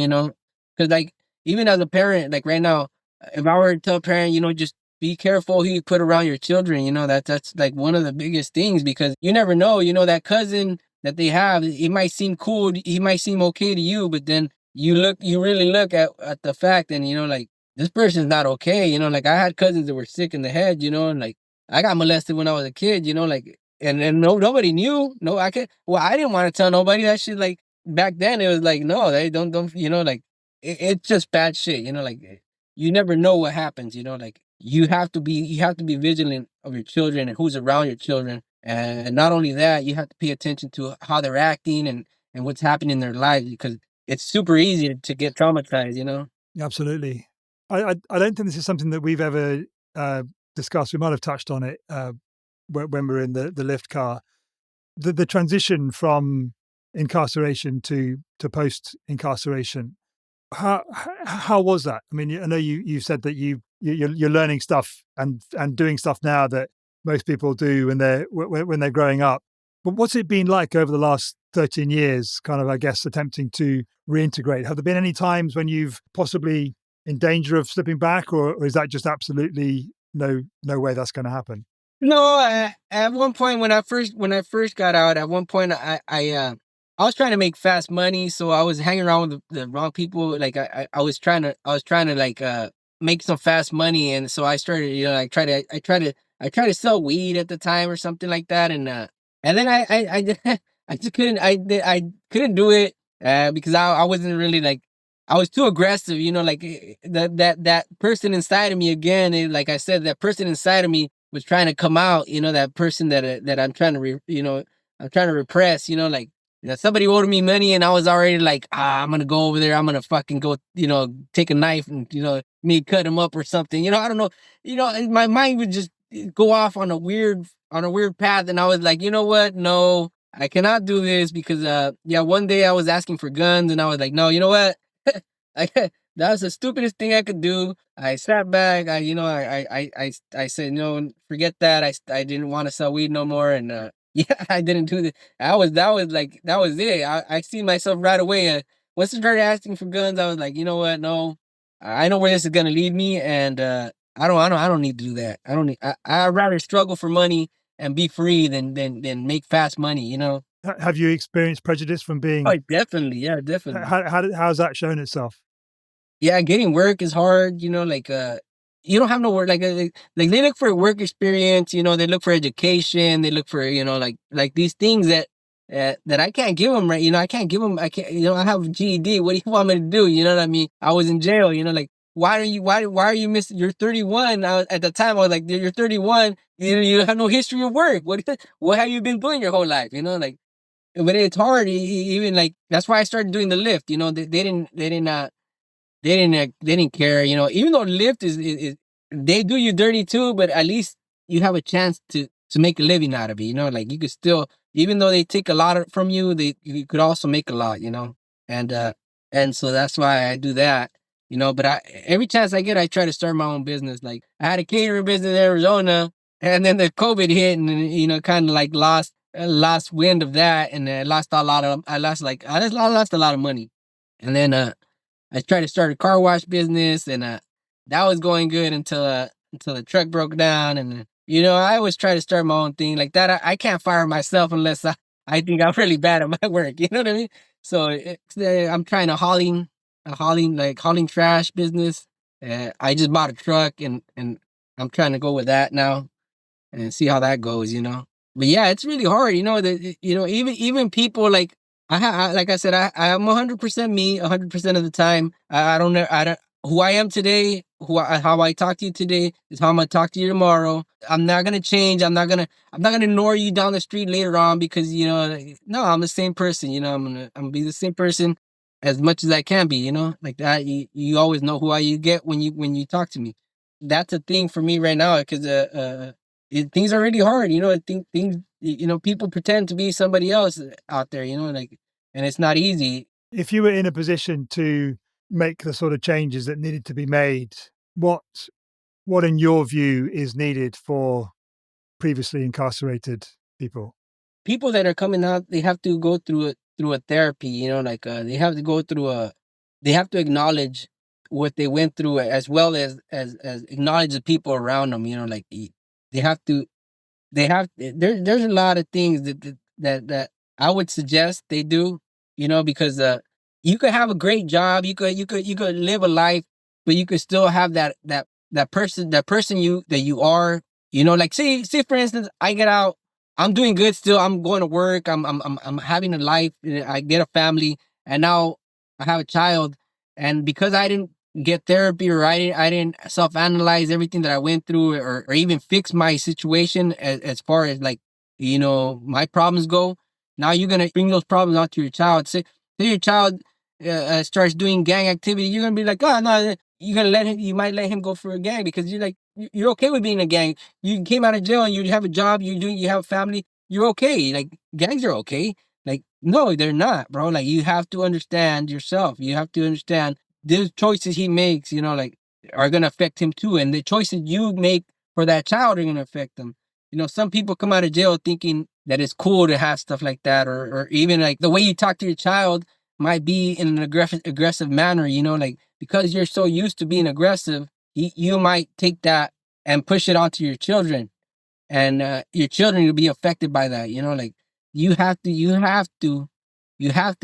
Because, like, even as a parent, like right now, if I were to tell a parent, just be careful who you put around your children, that's like one of the biggest things, because you never know, that cousin that they have, it might seem cool, he might seem okay to you, but then you really look at the fact, and like, this person's not okay. Like, I had cousins that were sick in the head, and like, I got molested when I was a kid, like, and nobody knew. No, I didn't want to tell nobody that shit. Like, back then, it was like, no, they don't, like, it's just bad shit, like, you never know what happens. Like, you have to be vigilant of your children and who's around your children. And not only that, you have to pay attention to how they're acting, and what's happening in their lives, because it's super easy to get traumatized. Absolutely. I don't think this is something that we've ever discussed. We might have touched on it when we were in the lift car. The transition from incarceration to post incarceration. How was that? I mean, I know you said that you're learning stuff and doing stuff now that most people do when they're growing up. But what's it been like over the last 13 years, kind of, I guess, attempting to reintegrate? Have there been any times when you've possibly in danger of slipping back, or is that just absolutely no way that's going to happen? No, at one point, when I first got out, at one point, I was trying to make fast money, so I was hanging around with the wrong people. Like, I was trying to like make some fast money, and so I started, I tried to sell weed at the time or something like that, and then I just I couldn't do it, because I wasn't really like, I was too aggressive. Like, that person inside of me again. Like I said, that person inside of me was trying to come out. That person that I'm trying to I'm trying to repress. Like, somebody owed me money, and I was already like, I'm gonna go over there. I'm gonna fucking go, take a knife and me cut him up or something. I don't know. And my mind would just go off on a weird path, and I was like, you know what? No, I cannot do this, because yeah, one day I was asking for guns, and I was like, no, you know what? I that was the stupidest thing I could do. I sat back. I said, no, forget that. I didn't want to sell weed no more, and Yeah, I didn't do that. That was it. I see myself right away. Once I started asking for guns, I was like, you know what? No, I know where this is gonna lead me, and I don't need to do that. I don't need. I'd rather struggle for money and be free than make fast money. You know. Have you experienced prejudice from Oh, being? definitely. Yeah, definitely. How's that shown itself? Yeah, getting work is hard, you don't have no work like they look for work experience, they look for education, they look for, like these things that I can't give them, right? I can't give them, I can't, I have GED. What do you want me to do? You know what I mean? I was in jail, like why are you missing? You're 31. At the time I was like, you're 31, you have no history of work. What have you been doing your whole life? Like, but it's hard, even like that's why I started doing the lift. They didn't care, even though Lyft is they do you dirty too, but at least you have a chance to make a living out of it, like you could still, even though they take a lot from you, you could also make a lot, and and so that's why I do that, but every chance I get, I try to start my own business. Like I had a catering business in Arizona, and then the COVID hit, and kind of like lost wind of that, and I lost a lot of money, and then I tried to start a car wash business, and that was going good until the truck broke down. And I always try to start my own thing like that. I can't fire myself unless I think I'm really bad at my work. You know what I mean? So I'm trying a hauling trash business. I just bought a truck, and I'm trying to go with that now and see how that goes, But yeah, it's really hard, that even people like like I said, I'm 100% me 100% of the time. I don't who I am today, how I talk to you today is how I'm gonna talk to you tomorrow. I'm not gonna change. I'm not gonna ignore you down the street later on because like, no, I'm the same person. I'm gonna be the same person as much as I can be. Like that. You always know who you get when you talk to me. That's a thing for me right now because things are really hard. I think things, people pretend to be somebody else out there, like, and it's not easy. If you were in a position to make the sort of changes that needed to be made, what what in your view is needed for previously incarcerated people? People that are coming out, they have to go through a therapy, like they have to go through they have to acknowledge what they went through as well as acknowledge the people around them, like they have to there's a lot of things that I would suggest they do, because you could have a great job, you could live a life, but you could still have that person you are, like say for instance, I get out, I'm doing good still, I'm going to work, I'm having a life, I get a family, and now I have a child, and because I didn't get therapy, or I didn't self analyze everything that I went through, or even fix my situation as far as like my problems go. Now you're gonna bring those problems onto your child. Say your child starts doing gang activity, you're gonna be like, oh no, you might let him go for a gang because you're like you're okay with being a gang. You came out of jail and you have a job, you have a family, you're okay. Like gangs are okay. Like no, they're not, bro. Like you have to understand yourself. You have to understand the choices he makes, like are gonna affect him too. And the choices you make for that child are gonna affect them. Some people come out of jail thinking that it's cool to have stuff like that, or even like the way you talk to your child might be in an aggressive manner, like because you're so used to being aggressive, you might take that and push it onto your children, and your children will be affected by that. Like you have to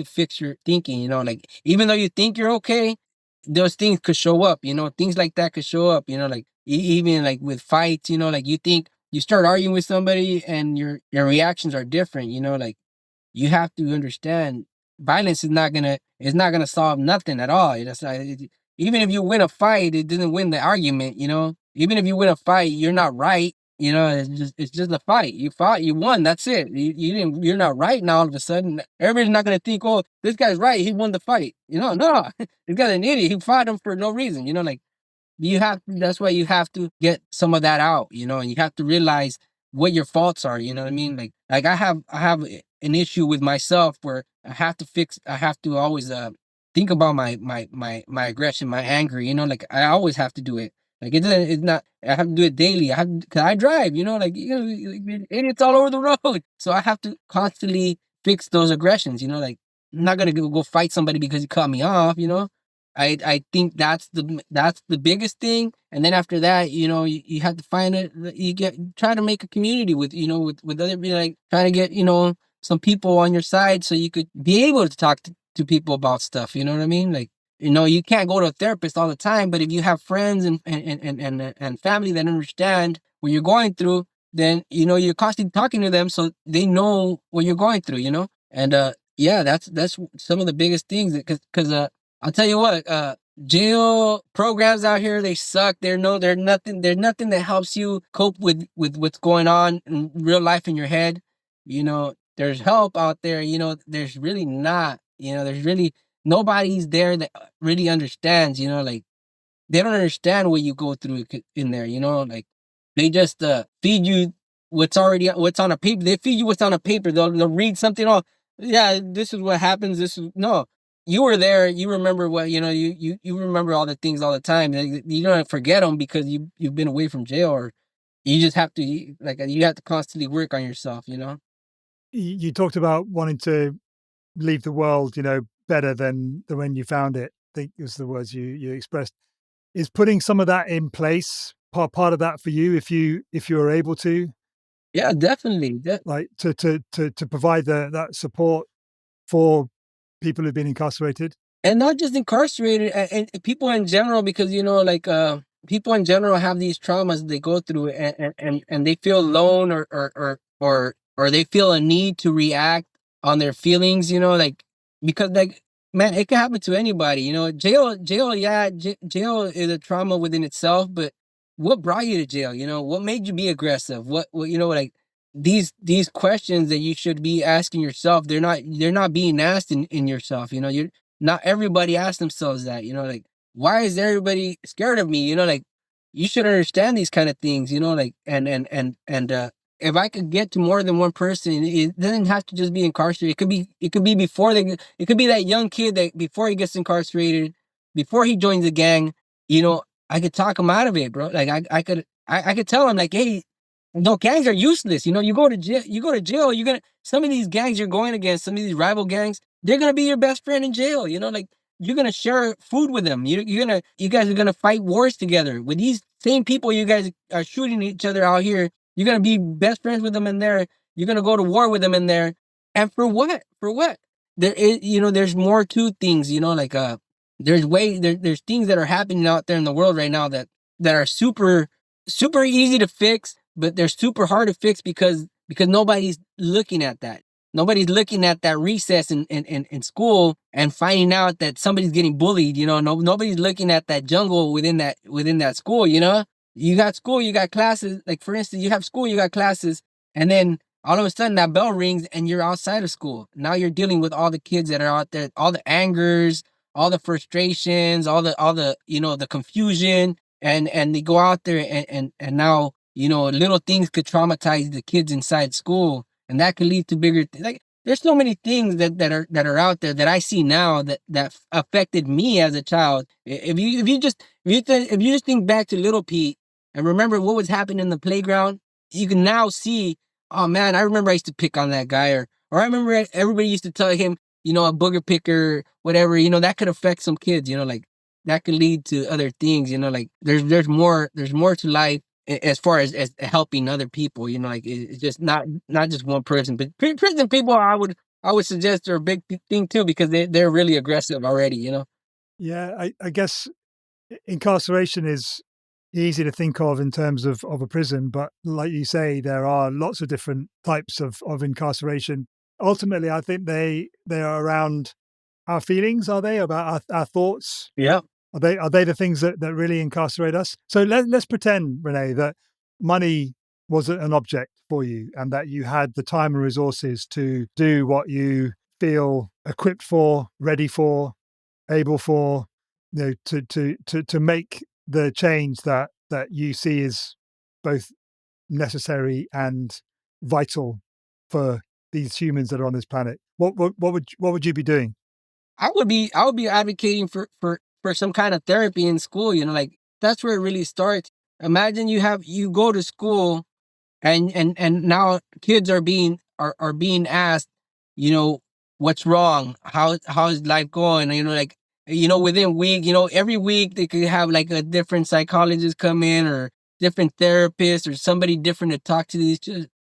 fix your thinking. Like even though you think you're okay, those things could show up. Things like that could show up. Like even like with fights. Like you think you start arguing with somebody and your reactions are different. Like you have to understand violence is not gonna solve nothing at all. Even if you win a fight, it doesn't win the argument. Even if you win a fight, you're not right. It's just a fight. You fought, you won. That's it. You didn't. You're not right now. All of a sudden, everybody's not gonna think, oh, this guy's right. He won the fight. No, this guy's an idiot. He fought him for no reason. Like that's why you have to get some of that out, and you have to realize what your faults are, you know what I mean? Like I have an issue with myself where I have to always think about my aggression, my anger, like I always have to do it. Like it's not. I have to do it daily. Cause I drive. Like, idiots all over the road. So I have to constantly fix those aggressions. Like I'm not gonna go fight somebody because you cut me off. I think that's the biggest thing. And then after that, you have to find it. You try to make a community with other people, like trying to get some people on your side so you could be able to talk to people about stuff. You know what I mean? Like you can't go to a therapist all the time, but if you have friends and family that understand what you're going through, then you're constantly talking to them so they know what you're going through. And yeah, that's some of the biggest things because I'll tell you what, jail programs out here, they suck. There's nothing that helps you cope with what's going on in real life in your head. There's help out there. There's really not. There's really nobody's there that really understands. Like they don't understand what you go through in there. Like they just feed you what's on a paper. They feed you what's on a paper. They'll read something. Oh, yeah, this is what happens. This is no. You were there. You remember what you remember all the things all the time. You don't forget them because you've been away from jail, or you just have to like you have to constantly work on yourself. You talked about wanting to leave the world, better than when you found it. I think was the words you expressed. Is putting some of that in place part of that for you if you are able to, Yeah, definitely. like to provide that support for people who've been incarcerated? And not just incarcerated and people in general, because like people in general have these traumas they go through, and they feel alone, or they feel a need to react on their feelings, like because like man, it can happen to anybody. Jail, yeah, jail is a trauma within itself, but what brought you to jail? What made you be aggressive? What like these questions that you should be asking yourself, they're not being asked in yourself. You're not everybody asks themselves that, like, why is everybody scared of me? Like, you should understand these kind of things, like, and if I could get to more than one person, it doesn't have to just be incarcerated. It could be before it could be that young kid that before he gets incarcerated, before he joins the gang, I could talk him out of it, bro. Like, I could tell him, like, hey, no, gangs are useless. You go to jail, some of these gangs you're going against, some of these rival gangs, they're gonna be your best friend in jail. Like you're gonna share food with them. You guys are gonna fight wars together with these same people. You guys are shooting each other out here. You're gonna be best friends with them in there. You're gonna go to war with them in there. And for what? For what? There's more to things. Like there's things that are happening out there in the world right now that are super super easy to fix, but they're super hard to fix because nobody's looking at that. Nobody's looking at that recess in school and finding out that somebody's getting bullied. Nobody's looking at that jungle within that school. You got school, you got classes. Like for instance, you have school, you got classes, and then all of a sudden that bell rings and you're outside of school. Now you're dealing with all the kids that are out there, all the angers, all the frustrations, all the the confusion, and they go out there and now little things could traumatize the kids inside school, and that could lead to bigger like there's so many things that are out there that I see now that affected me as a child. If you just think back to little Pete and remember what was happening in the playground, you can now see, oh man, I remember I used to pick on that guy, or I remember everybody used to tell him, a booger picker, whatever. That could affect some kids. Like that could lead to other things. Like there's more to life as far as helping other people. Like it's just not just one person, but prison people. I would suggest are a big thing too because they're really aggressive already. Yeah, I guess incarceration is easy to think of in terms of a prison, but like you say, there are lots of different types of incarceration. Ultimately, I think they are around our feelings, are they? About our thoughts? Yeah. Are they the things that really incarcerate us? So let's pretend, Renee, that money wasn't an object for you and that you had the time and resources to do what you feel equipped for, ready for, able for, to make the change that you see is both necessary and vital for these humans that are on this planet. What would you be doing? I would be advocating for some kind of therapy in school. Like that's where it really starts. Imagine you go to school, and now kids are being asked, you know, what's wrong, how's life going, like, within week, every week they could have like a different psychologist come in, or different therapist, or somebody different to talk to these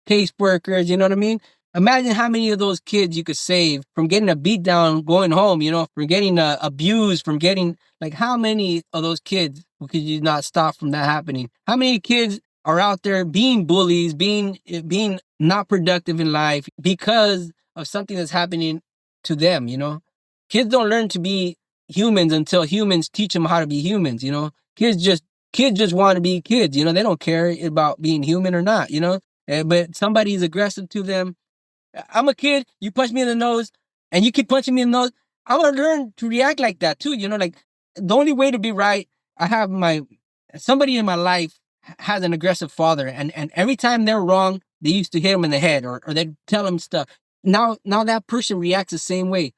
case workers, you know what I mean? Imagine how many of those kids you could save from getting a beat down going home, from getting abused, from getting, like, how many of those kids could you not stop from that happening? How many kids are out there being bullies, being not productive in life because of something that's happening to them, Kids don't learn to be humans until humans teach them how to be humans, Kids just want to be kids, they don't care about being human or not, But somebody's aggressive to them. I'm a kid, you punch me in the nose, and you keep punching me in the nose. I'm gonna learn to react like that too. Like, the only way to be right, I have somebody in my life has an aggressive father, and every time they're wrong, they used to hit him in the head, or they tell him stuff. Now that person reacts the same way.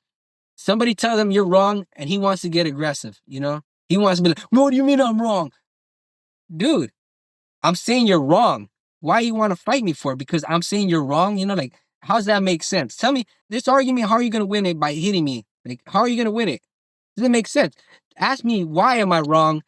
Somebody tells him you're wrong, and he wants to get aggressive. He wants to be like, "What do you mean I'm wrong, dude? I'm saying you're wrong. Why you want to fight me for it? Because I'm saying you're wrong? Like, how does that make sense? Tell me this argument, how are you going to win it by hitting me? Like, how are you going to win it? Does it make sense? Ask me, why am I wrong?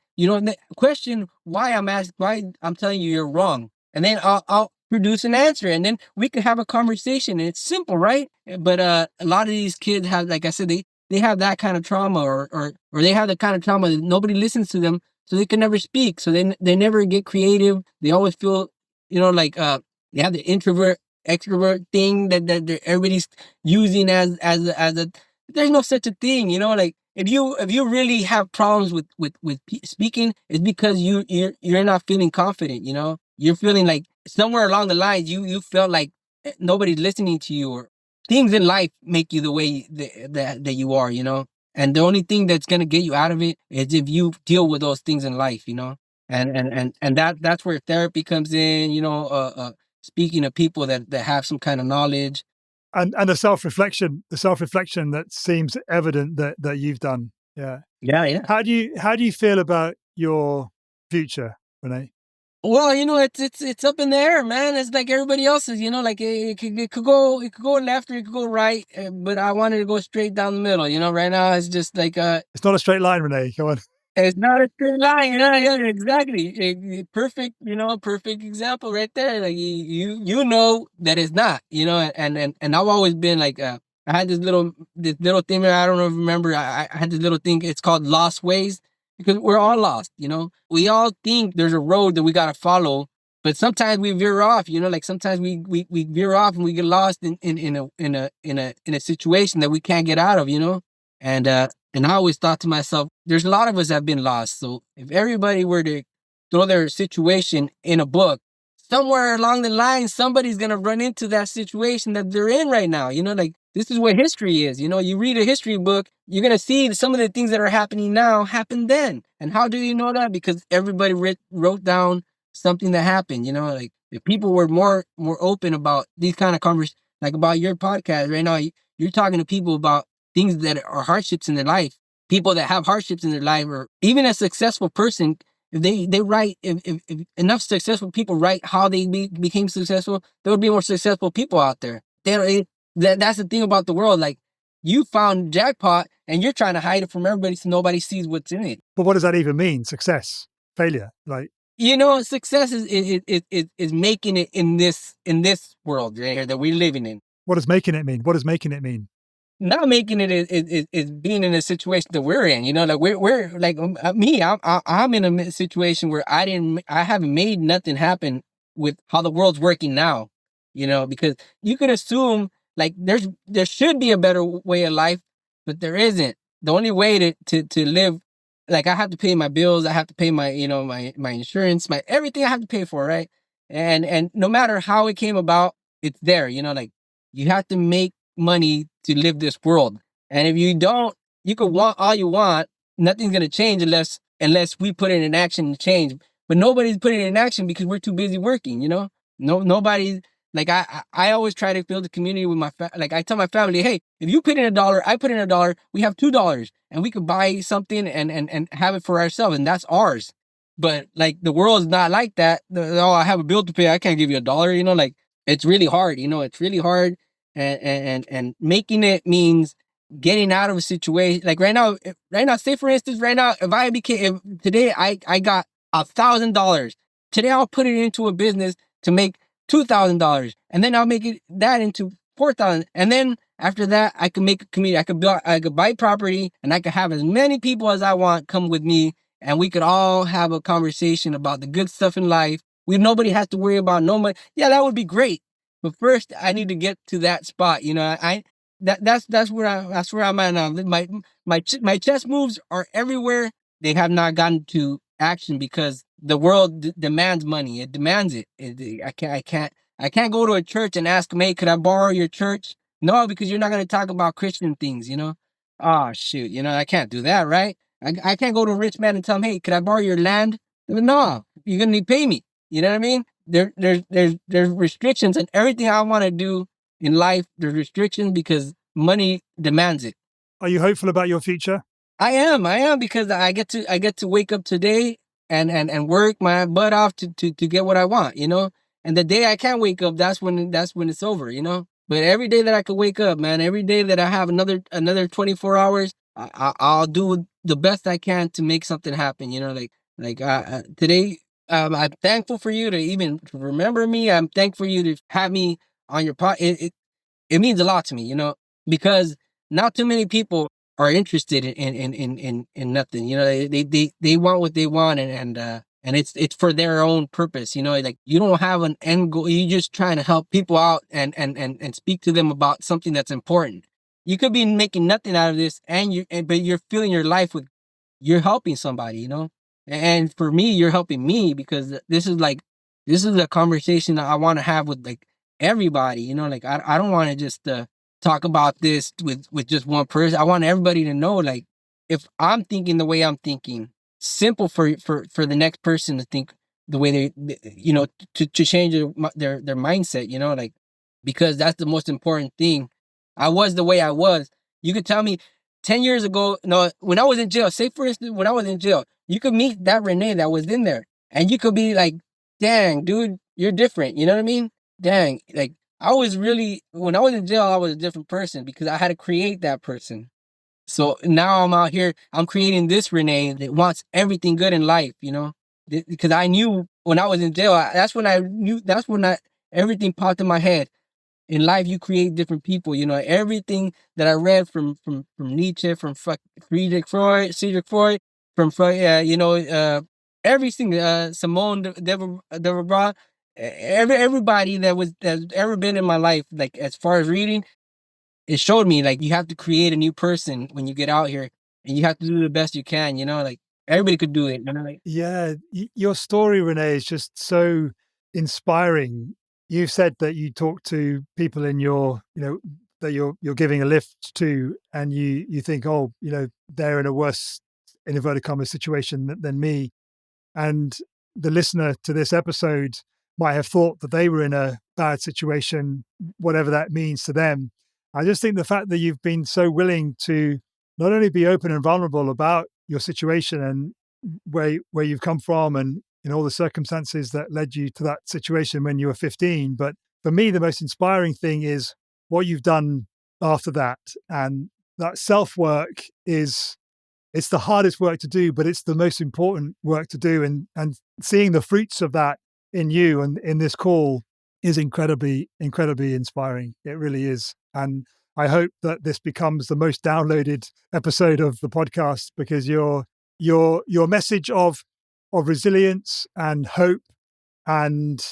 Question why I'm telling you you're wrong. And then I'll produce an answer, and then we can have a conversation. And it's simple, right? But a lot of these kids have, like I said, they have that kind of trauma, or they have the kind of trauma that nobody listens to them, so they can never speak. So they never get creative. They always feel, like they have the introvert extrovert thing that everybody's using as a. There's no such a thing, like, if you really have problems with speaking, it's because you're not feeling confident, you're feeling like somewhere along the lines you felt like nobody's listening to you, or things in life make you the way that you are, and the only thing that's going to get you out of it is if you deal with those things in life, and that's where therapy comes in, speaking to people that have some kind of knowledge. And the self-reflection that seems evident that you've done. Yeah. Yeah, yeah. How do you feel about your future, Reene? Well, it's up in the air, man. It's like everybody else's, like it could go left, or it could go right, but I wanted to go straight down the middle. Right now it's just like It's not a straight line, Reene. Come on. it's not a straight line. Yeah, exactly. Perfect, perfect example right there. Like, you know that it's not, and I've always been like, I had this little thing. I don't know if you remember. I had this little thing. It's called Lost Ways, because we're all lost. We all think there's a road that we gotta follow, but sometimes we veer off. Like, sometimes we veer off and we get lost in a situation that we can't get out of. And I always thought to myself, there's a lot of us that have been lost. So if everybody were to throw their situation in a book, somewhere along the line, somebody's going to run into that situation that they're in right now. Like, this is what history is. You read a history book, you're going to see some of the things that are happening now happened then. And how do you know that? Because everybody wrote down something that happened. Like, if people were more open about these kind of conversations, like about your podcast right now, you're talking to people about things that are hardships in their life, people that have hardships in their life, or even a successful person. If they write, if enough successful people write how they became successful, there will be more successful people out there. That's the thing about the world. Like, you found jackpot, and you're trying to hide it from everybody so nobody sees what's in it. But what does that even mean? Success, failure, like. Success is making it in this world right here that we're living in. What does making it mean? What does making it mean? Not making it is being in a situation that we're in, like we're like, me, I'm in a situation where I haven't made nothing happen with how the world's working now, because you could assume like there should be a better way of life, but there isn't. The only way to live, like, I have to pay my bills, I have to pay my, my insurance, my everything I have to pay for, right? And no matter how it came about, it's there, like, you have to make money to live this world. And if you don't, you could want all you want, nothing's gonna change unless we put it in action to change. But nobody's putting it in action because we're too busy working, Nobody's like, I always try to build a community with like, I tell my family, hey, if you put in $1, I put in $1, we have $2, and we could buy something and have it for ourselves, and that's ours. But like the world's not like that. Oh, I have a bill to pay. I can't give you $1. Like it's really hard. It's really hard, and making it means getting out of a situation. Like right now, say for instance, right now, if today I got $1,000, today I'll put it into a business to make $2,000, and then I'll make that into 4,000, and then after that, I can make a community. I could buy property, and I could have as many people as I want come with me, and we could all have a conversation about the good stuff in life. Nobody has to worry about no money. Yeah, that would be great. But first, I need to get to that spot. That's where I'm at now. My chess moves are everywhere. They have not gotten to action because the world demands money. It demands it. I can't go to a church and ask them, hey, could I borrow your church? No, because you're not going to talk about Christian things. Oh shoot, I can't do that, right? I can't go to a rich man and tell him, hey, could I borrow your land? No, you're gonna need to pay me. You know what I mean? There's restrictions, and everything I want to do in life, there's restrictions because money demands it. Are you hopeful about your future? I am because I get to wake up today and work my butt off to get what I want. And the day I can't wake up, that's when it's over. But every day that I could wake up, man, every day that I have another 24 hours, I'll do the best I can to make something happen. Today, I'm thankful for you to even remember me. I'm thankful for you to have me on your pod. It means a lot to me, because not too many people are interested in nothing. They want what they want, and it's for their own purpose. Like you don't have an end goal. You're just trying to help people out and speak to them about something that's important. You could be making nothing out of this, but you're filling your life with you're helping somebody. And for me, you're helping me because this is a conversation that I want to have with like everybody. Like I don't want to just talk about this with just one person. I want everybody to know, like, if I'm thinking the way I'm thinking, simple for the next person to think the way to change their mindset, like, because that's the most important thing. I was the way I was. You could tell me 10 years ago, no, when I was in jail, say for instance, when I was in jail, you could meet that Reene that was in there, and you could be like, dang, dude, you're different. You know what I mean? Dang, like, when I was in jail, I was a different person because I had to create that person. So now I'm out here, I'm creating this Reene that wants everything good in life. Because I knew when I was in jail, that's when everything popped in my head. In life, you create different people. Everything that I read from Nietzsche, from Friedrich Freud, from Freud, everything, Simone de Beauvoir, everybody that's ever been in my life, like as far as reading, it showed me like you have to create a new person when you get out here, and you have to do the best you can. Like everybody could do it. Like, Yeah, your story, Renee, is just so inspiring. You've said that you talk to people in that you're giving a lift to, and you think, oh, they're in a worse, in inverted commas, situation than me. And the listener to this episode might have thought that they were in a bad situation, whatever that means to them. I just think the fact that you've been so willing to not only be open and vulnerable about your situation and where you've come from and in all the circumstances that led you to that situation when you were 15, but for me, the most inspiring thing is what you've done after that. And that self work it's the hardest work to do, but it's the most important work to do. And seeing the fruits of that in you and in this call is incredibly, incredibly inspiring. It really is. And I hope that this becomes the most downloaded episode of the podcast because your message of resilience and hope and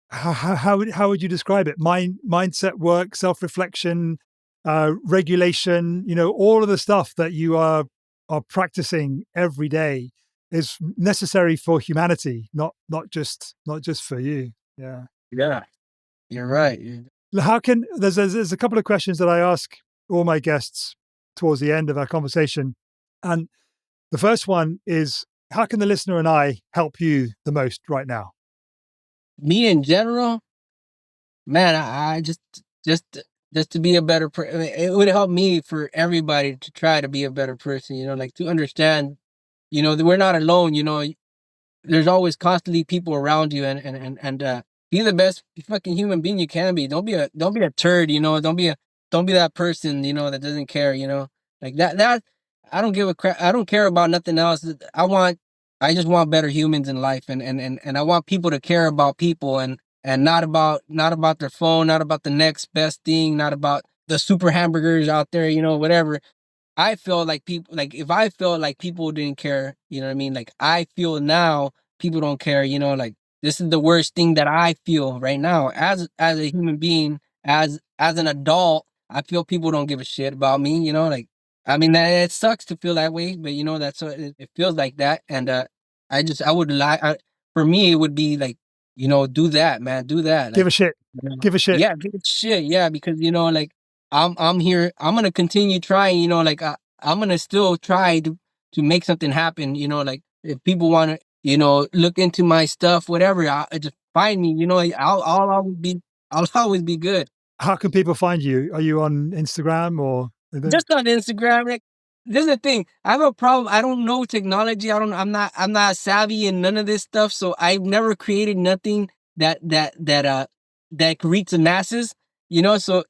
how would you describe it? Mindset work, self-reflection, regulation, all of the stuff that you are practicing every day is necessary for humanity, not just for you. Yeah. yeah, you're right. How can there's a couple of questions that I ask all my guests towards the end of our conversation. And the first one is, how can the listener and I help you the most right now? Me in general, man, I just to be a better person. It would help me for everybody to try to be a better person. Like to understand, that we're not alone. there's always constantly people around you, and be the best fucking human being you can be. Don't be a turd, you know. Don't be that person, you know, that doesn't care, you know. Like that I don't give a crap. I don't care about nothing else. I just want better humans in life, and I want people to care about people, and not about their phone, not about the next best thing, not about the super hamburgers out there, you know, whatever. I feel like people, like if I felt like people didn't care, you know what I mean? Like I feel now people don't care, you know, like this is the worst thing that I feel right now as a human being, as an adult. I feel people don't give a shit about me, you know, like I mean that it sucks to feel that way, but you know that's what it feels like that. And I would like for me it would be like, you know, do that, man, do that. Give Like a shit. you know, Give a shit. yeah, give it shit, yeah, because you know, like I'm here. I'm gonna continue trying. You know, like I'm gonna still try to make something happen. You know, like if people want to, you know, look into my stuff, whatever, just find me. You know, I'll always be I'll always be good. How can people find you? Are you on Instagram or? Just on Instagram. Like, this is the thing. I have a problem. I don't know technology. I'm not savvy in none of this stuff. So I've never created nothing that could reach the masses. You know, so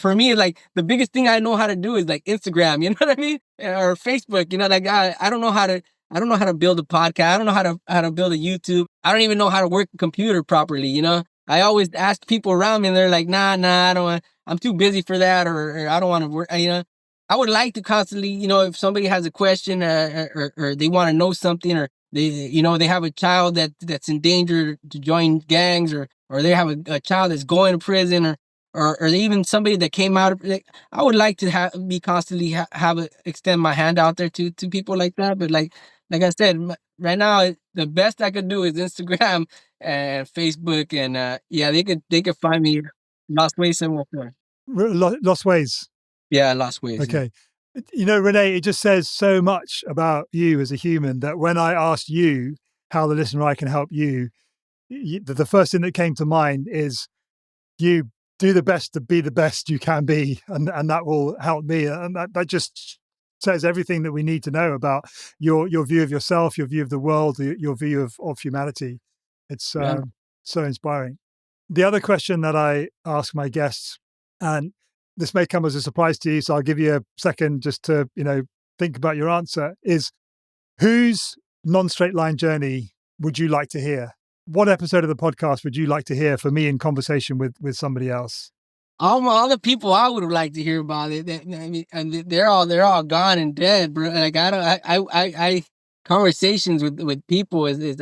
for me, like the biggest thing I know how to do is like Instagram. You know what I mean? Or Facebook. You know, like I don't know how to. I don't know how to build a podcast. I don't know how to build a YouTube. I don't even know how to work a computer properly. You know, I always ask people around me, and they're like, nah, I don't want. I'm too busy for that, or I don't want to work. You know, I would like to constantly, you know, if somebody has a question, or they want to know something, or they, you know, they have a child that's in danger to join gangs, or they have a child that's going to prison, or even somebody that came out of, like, I would like to be constantly have extend my hand out there to people like that. But like I said, right now the best I could do is Instagram and Facebook, and yeah, they could find me Lost Ways somewhere. Lost Ways. Yeah, Lost Ways. Yeah. Okay. You know, Renee, it just says so much about you as a human that when I asked you how the listener I can help you, the first thing that came to mind is you do the best to be the best you can be, and that will help me. And that just says everything that we need to know about your view of yourself, your view of the world, your view of humanity. It's Yeah. so inspiring. The other question that I ask my guests, and this may come as a surprise to you, so I'll give you a second just to, you know, think about your answer, is whose non-straight line journey would you like to hear? What episode of the podcast would you like to hear for me in conversation with somebody else? All the people I would like to hear about it. I mean, and they're all gone and dead, bro. Like I don't, I conversations with people is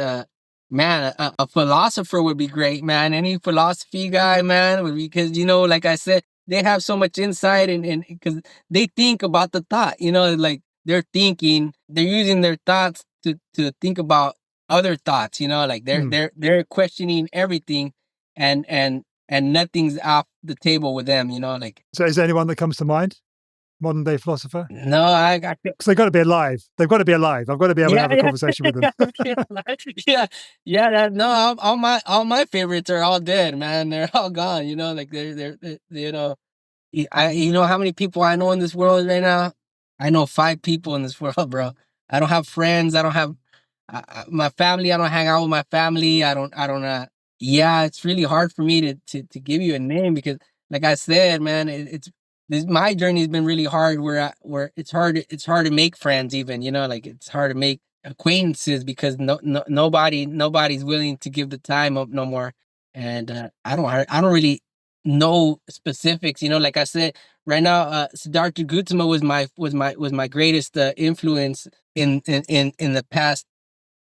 man, a philosopher would be great, man. Any philosophy guy, man, would be, because you know, like I said, they have so much insight, and because they think about the thought, you know, like they're using their thoughts to think about other thoughts, you know, like Hmm. they're questioning everything, and nothing's off the table with them, you know, like So is there anyone that comes to mind? Modern day philosopher? no, I Because they've got to be alive. They've got to be alive. I've got to be able to yeah, have a conversation with them. yeah, yeah, yeah. No, all my favorites are all dead, man. They're all gone. You know, like you know, you know how many people I know in this world right now? I know 5 people in this world, bro. I don't have friends. I don't have my family. I don't hang out with my family. I don't. Yeah, it's really hard for me to give you a name because, like I said, man, my journey has been really hard. Where it's hard to make friends, even, you know, like it's hard to make acquaintances because nobody's willing to give the time up no more. And I don't really know specifics. You know, like I said, right now, Siddhartha Gautama was my greatest influence in the past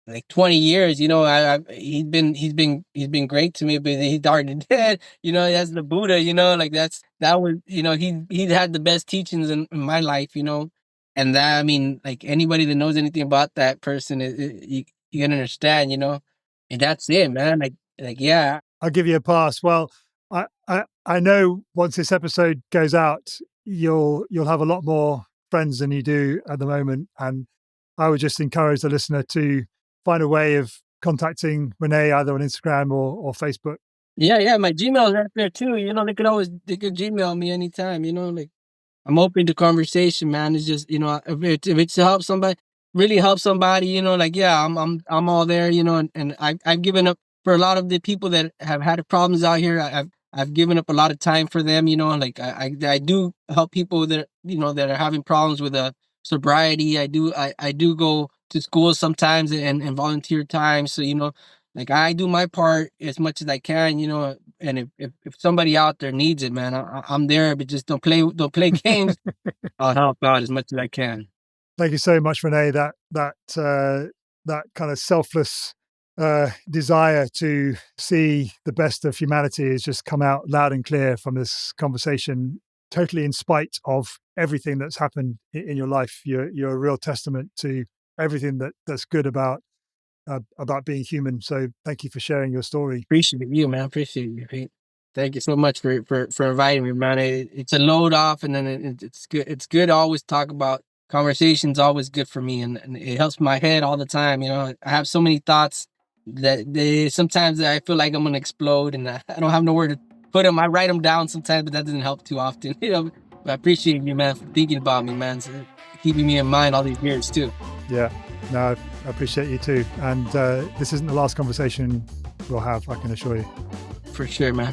like 20 years. You know, he's been great to me, but he's already dead. You know, that's the Buddha. You know, like that was, you know, he had the best teachings in my life. You know, and that, I mean, like anybody that knows anything about that person, you can understand. You know, and that's it, man. Like yeah. I'll give you a pass. Well, I know once this episode goes out, you'll have a lot more friends than you do at the moment, and I would just encourage the listener to find a way of contacting Renee either on Instagram or Facebook. Yeah, my Gmail is right there too. You know, they could Gmail me anytime. You know, like I'm open to conversation, man. It's just, you know, if it's to help somebody. really help somebody, like, yeah, I'm all there, and I've given up for a lot of the people that have had problems out here. I've given up a lot of time for them, like I do help people that, that are having problems with sobriety. I do go to school sometimes and volunteer time. So, like I do my part as much as I can, and if somebody out there needs it, man, I'm there, but just don't play games. I'll help out as much as I can. Thank you so much, Reene. That kind of selfless desire to see the best of humanity has just come out loud and clear from this conversation. Totally in spite of everything that's happened in your life, you're a real testament to everything that's good about being human. So thank you for sharing your story. Appreciate you, man. Appreciate you, Pete. Thank you so much for inviting me, man. It's a load off, and then it's good. It's good to always talk about conversations. Always good for me, and it helps my head all the time. I have so many thoughts that sometimes I feel like I'm gonna explode, and I don't have nowhere to put them. I write them down sometimes, but that doesn't help too often. But I appreciate you, man, for thinking about me, man, so keeping me in mind all these years too. Yeah, no, I appreciate you too. And this isn't the last conversation we'll have, I can assure you. For sure, man.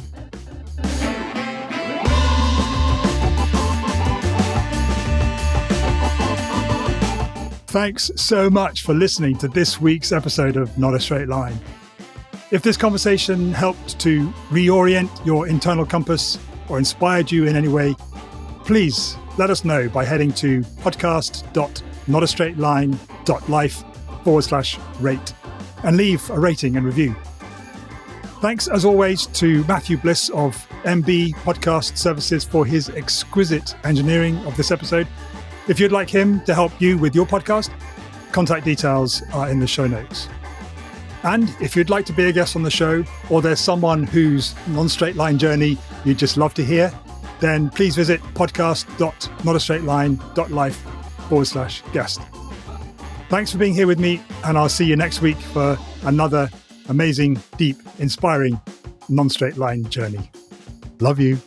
Thanks so much for listening to this week's episode of Not a Straight Line. If this conversation helped to reorient your internal compass or inspired you in any way, please let us know by heading to podcast.notastraightline.life/rate and leave a rating and review. Thanks, as always, to Matthew Bliss of MB Podcast Services for his exquisite engineering of this episode. If you'd like him to help you with your podcast, contact details are in the show notes. And if you'd like to be a guest on the show, or there's someone whose non-straight line journey you'd just love to hear, then please visit podcast.notastraightline.life/guest. Thanks for being here with me, and I'll see you next week for another amazing, deep, inspiring non-straight line journey. Love you.